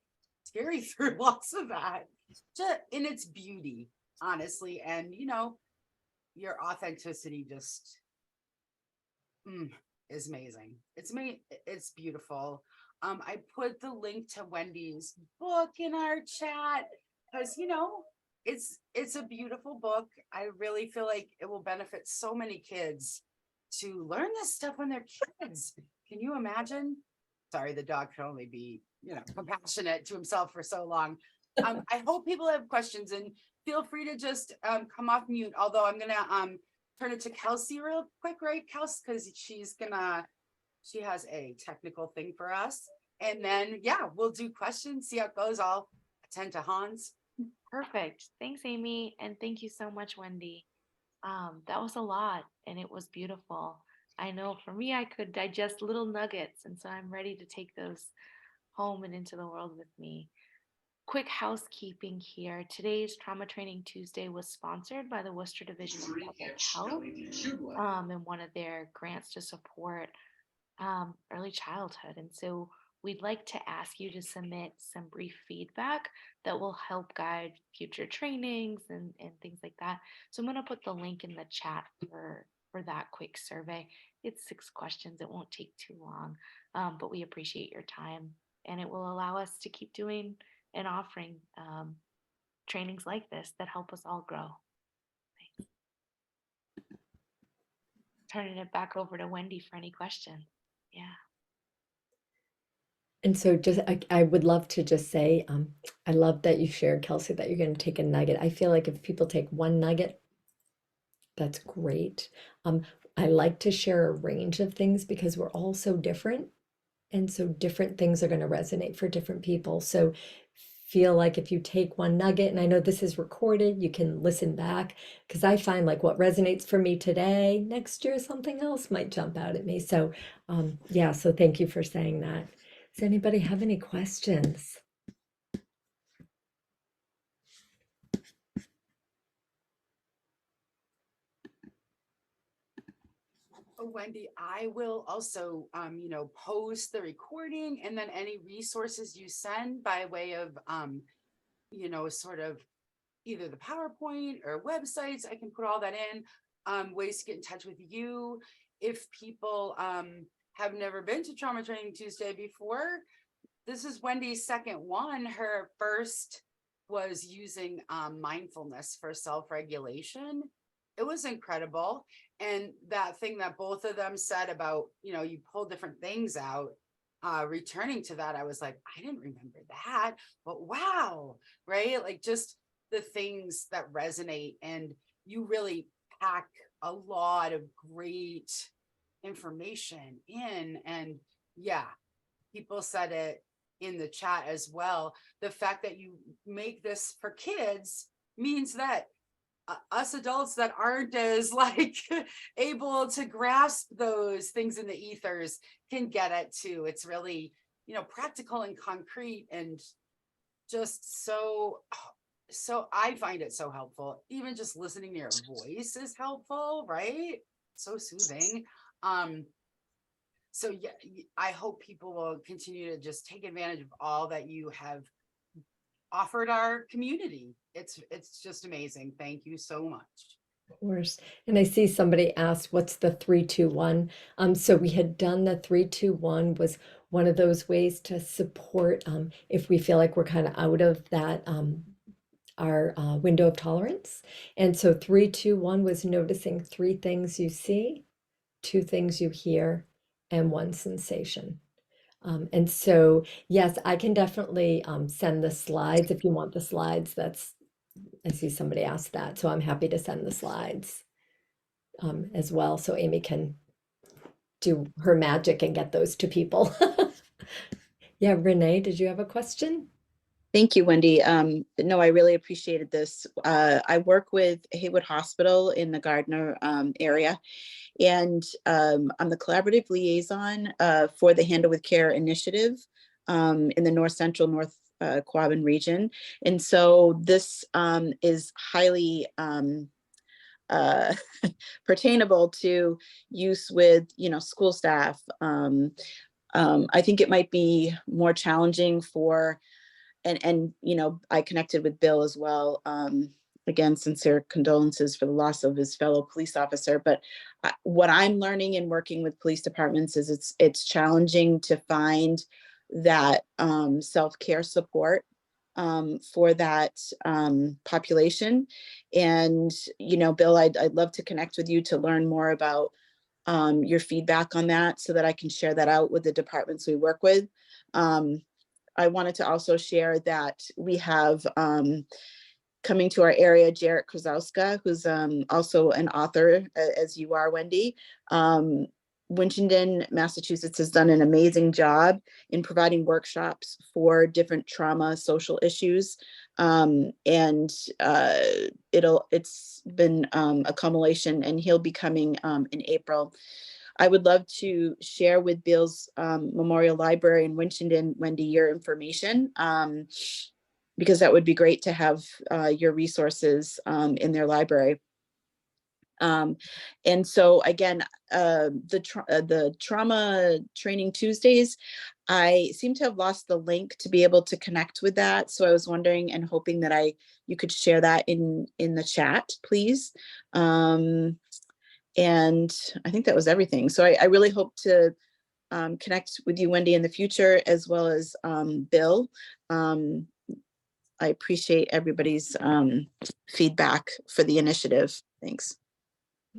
tearing through lots of that, just in its beauty, honestly. And your authenticity just is amazing. It's beautiful. I put the link to Wendy's book in our chat because it's a beautiful book. I really feel like it will benefit so many kids to learn this stuff when they're kids. Can you imagine? Sorry, the dog can only be, compassionate to himself for so long. I hope people have questions, and feel free to just come off mute. Although I'm gonna turn it to Kelsey real quick, right, Kelsey? Because she has a technical thing for us. And then, yeah, we'll do questions, see how it goes. I'll attend to Hans. Perfect. Thanks, Amy. And thank you so much, Wendy. That was a lot and it was beautiful. I know for me, I could digest little nuggets. And so I'm ready to take those home and into the world with me. Quick housekeeping here. Today's Trauma Training Tuesday was sponsored by the Worcester Division of Public Health and one of their grants to support early childhood. And so we'd like to ask you to submit some brief feedback that will help guide future trainings and things like that. So I'm going to put the link in the chat for that quick survey. It's 6 questions. It won't take too long, but we appreciate your time, and it will allow us to keep doing and offering trainings like this that help us all grow. Thanks. Turning it back over to Wendy for any questions. Yeah. And so just, I would love to just say, I love that you shared, Kelsey, that you're going to take a nugget. I feel like if people take one nugget, that's great. I like to share a range of things because we're all so different. And so different things are going to resonate for different people. So feel like if you take one nugget, and I know this is recorded, you can listen back, because I find like what resonates for me today, next year something else might jump out at me. So yeah, so thank you for saying that. Does anybody have any questions? Oh, Wendy, I will also, post the recording and then any resources you send by way of, sort of either the PowerPoint or websites. I can put all that in, ways to get in touch with you. If people have never been to Trauma Training Tuesday before, this is Wendy's second one. Her first was using mindfulness for self-regulation. It was incredible. And that thing that both of them said about, you pull different things out, returning to that, I was like, I didn't remember that, but wow, right? Like just the things that resonate, and you really pack a lot of great information in. And yeah, people said it in the chat as well. The fact that you make this for kids means that us adults that aren't as like able to grasp those things in the ethers can get it too. It's really, practical and concrete, and just so I find it so helpful. Even just listening to your voice is helpful, right? So soothing. So yeah, I hope people will continue to just take advantage of all that you have offered our community. It's just amazing. Thank you so much. Of course. And I see somebody asked, what's the 3-2-1? So we had done the 3-2-1 was one of those ways to support if we feel like we're kind of out of that our window of tolerance. And so 3-2-1 was noticing 3 things you see, 2 things you hear, and 1 sensation. And so, yes, I can definitely send the slides if you want the slides. I see somebody asked that, so I'm happy to send the slides as well, so Amy can do her magic and get those to people. Yeah, Renee, did you have a question? Thank you, Wendy. No, I really appreciated this. I work with Haywood Hospital in the Gardner area, and I'm the collaborative liaison for the Handle with Care initiative in the North Central North Quabbin region. And so this is highly pertainable to use with, school staff. I think it might be more challenging for, and I connected with Bill as well. Again, sincere condolences for the loss of his fellow police officer. But what I'm learning in working with police departments is it's challenging to find that self-care support for that population. And, Bill, I'd love to connect with you to learn more about your feedback on that so that I can share that out with the departments we work with. I wanted to also share that we have coming to our area, Jarrett Krasowska, who's also an author, as you are, Wendy. Winchendon, Massachusetts has done an amazing job in providing workshops for different trauma social issues. And it's been a culmination, and he'll be coming in April. I would love to share with Bill's Memorial Library in Winchendon, Wendy, your information, because that would be great to have your resources in their library. And so again, the trauma training Tuesdays, I seem to have lost the link to be able to connect with that. So I was wondering and hoping that you could share that in the chat, please. And I think that was everything. So I really hope to connect with you, Wendy, in the future, as well as Bill. I appreciate everybody's feedback for the initiative. Thanks.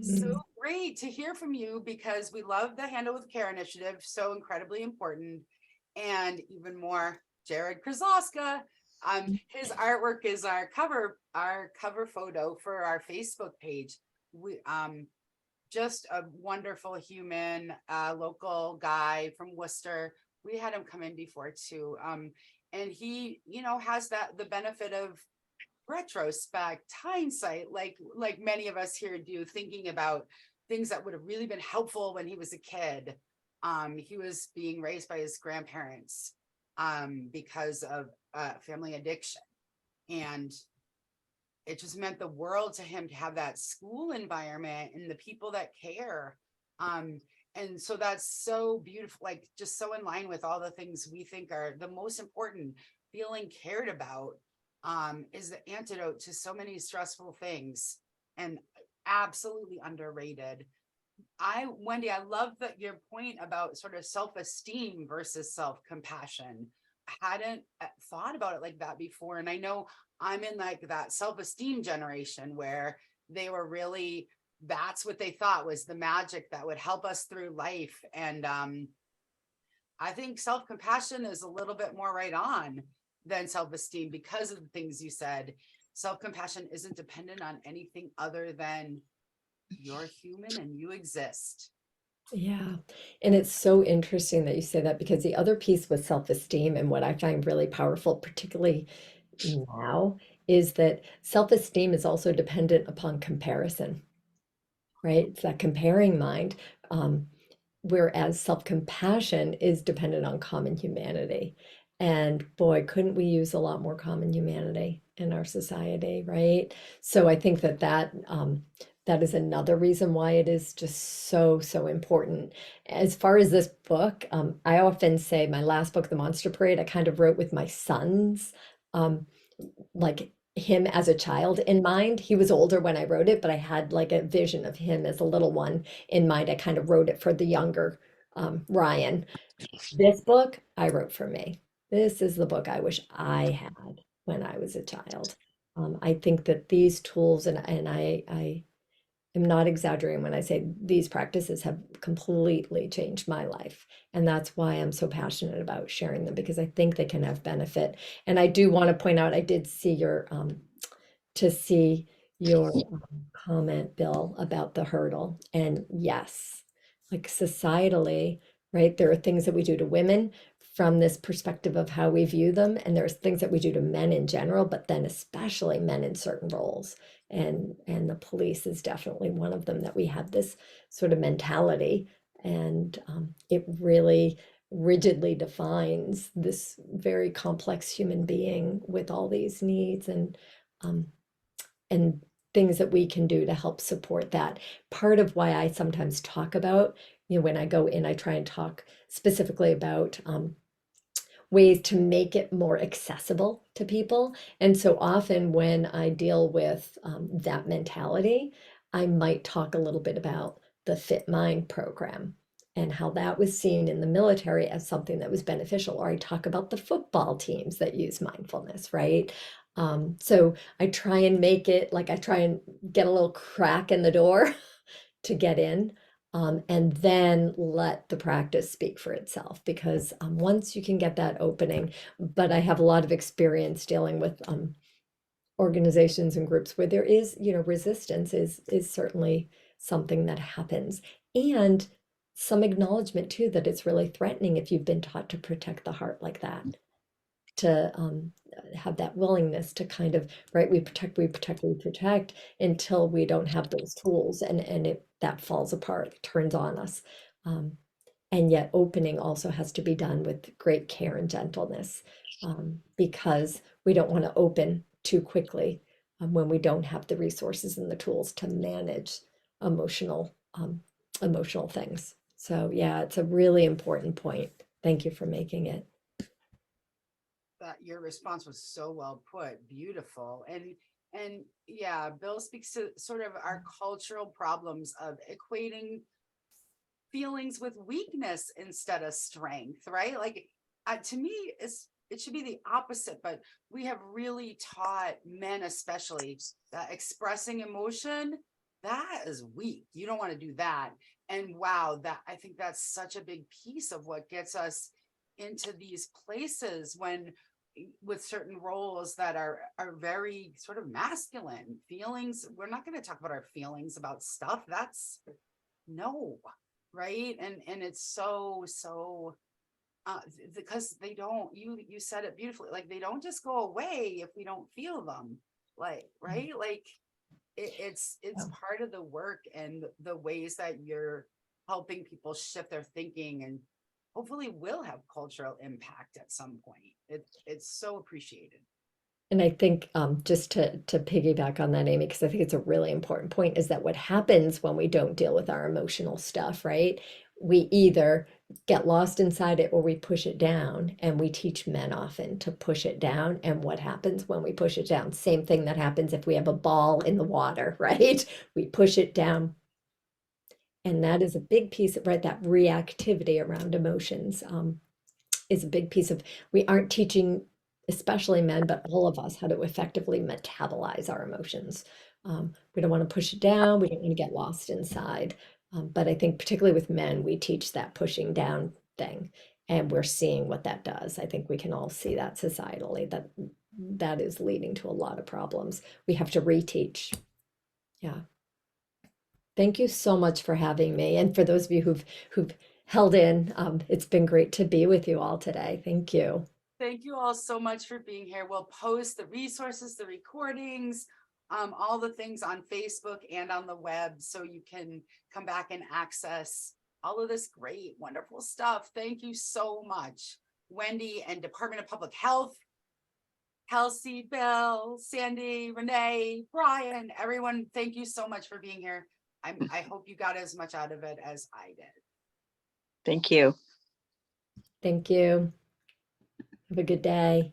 So great to hear from you, because we love the Handle with Care initiative, so incredibly important. And even more, Jared Krasowska. His artwork is our cover photo for our Facebook page. We just a wonderful human, local guy from Worcester. We had him come in before too. And he, has the benefit of retrospect, hindsight, like many of us here do, thinking about things that would have really been helpful when he was a kid. He was being raised by his grandparents because of family addiction. And it just meant the world to him to have that school environment and the people that care. And so that's so beautiful, like just so in line with all the things we think are the most important. Feeling cared about is the antidote to so many stressful things, and absolutely underrated. Wendy, I love that your point about sort of self-esteem versus self-compassion. I hadn't thought about it like that before. And I know I'm in like that self-esteem generation where they were really, that's what they thought was the magic that would help us through life. And I think self-compassion is a little bit more right on than self-esteem because of the things you said. Self-compassion isn't dependent on anything other than you're human and you exist. Yeah. And it's so interesting that you say that, because the other piece with self-esteem, and what I find really powerful, particularly now, is that self-esteem is also dependent upon comparison, right? It's that comparing mind. Whereas self-compassion is dependent on common humanity. And boy, couldn't we use a lot more common humanity in our society, right? So I think that is another reason why it is just so, so important. As far as this book, I often say my last book, The Monster Parade, I kind of wrote with my sons, like him as a child in mind. He was older when I wrote it, but I had like a vision of him as a little one in mind. I kind of wrote it for the younger Ryan. This book I wrote for me. This is the book I wish I had when I was a child. I think that these tools, and I am not exaggerating when I say these practices have completely changed my life. And that's why I'm so passionate about sharing them, because I think they can have benefit. And I do want to point out, I did see your comment, Bill, about the hurdle. And yes, like societally, right, there are things that we do to women from this perspective of how we view them, and there's things that we do to men in general, but then especially men in certain roles. And the police is definitely one of them, that we have this sort of mentality, and it really rigidly defines this very complex human being with all these needs and things that we can do to help support that. Part of why I sometimes talk about, when I go in, I try and talk specifically about ways to make it more accessible to people. And so often when I deal with that mentality, I might talk a little bit about the Fit Mind program and how that was seen in the military as something that was beneficial. Or I talk about the football teams that use mindfulness, right? So I try and make it like, I try and get a little crack in the door to get in. And then let the practice speak for itself, because once you can get that opening, but I have a lot of experience dealing with organizations and groups where there is, resistance is certainly something that happens, and some acknowledgement too that it's really threatening if you've been taught to protect the heart like that. have that willingness to kind of, right, we protect until we don't have those tools, and that falls apart, turns on us. And yet opening also has to be done with great care and gentleness, because we don't want to open too quickly when we don't have the resources and the tools to manage emotional emotional things. So yeah, it's a really important point. Thank you for making it. That your response was so well put, beautiful. And yeah, Bill speaks to sort of our cultural problems of equating feelings with weakness instead of strength, right? Like to me, it should be the opposite, but we have really taught men especially that expressing emotion, that is weak. You don't want to do that. And wow, that I think that's such a big piece of what gets us into these places when with certain roles that are very sort of masculine feelings. We're not going to talk about our feelings about stuff. That's no, right? And it's so because they don't, you said it beautifully, like they don't just go away if we don't feel them, like, right? Like it's part of the work and the ways that you're helping people shift their thinking, and hopefully will have cultural impact at some point. It's so appreciated. And I think just to piggyback on that, Amy, because I think it's a really important point, is that what happens when we don't deal with our emotional stuff, right? We either get lost inside it or we push it down, and we teach men often to push it down. And what happens when we push it down? Same thing that happens if we have a ball in the water, right? We push it down. And that is a big piece of, right, that reactivity around emotions is a big piece of, we aren't teaching, especially men, but all of us, how to effectively metabolize our emotions. We don't want to push it down. We don't want to get lost inside. But I think particularly with men, we teach that pushing down thing, and we're seeing what that does. I think we can all see that societally, that is leading to a lot of problems. We have to reteach. Yeah. Thank you so much for having me. And for those of you who've held in, it's been great to be with you all today. Thank you. Thank you all so much for being here. We'll post the resources, the recordings, all the things on Facebook and on the web, so you can come back and access all of this great, wonderful stuff. Thank you so much, Wendy and Department of Public Health, Kelsey, Bill, Sandy, Renee, Brian, everyone. Thank you so much for being here. I hope you got as much out of it as I did. Thank you. Thank you. Have a good day.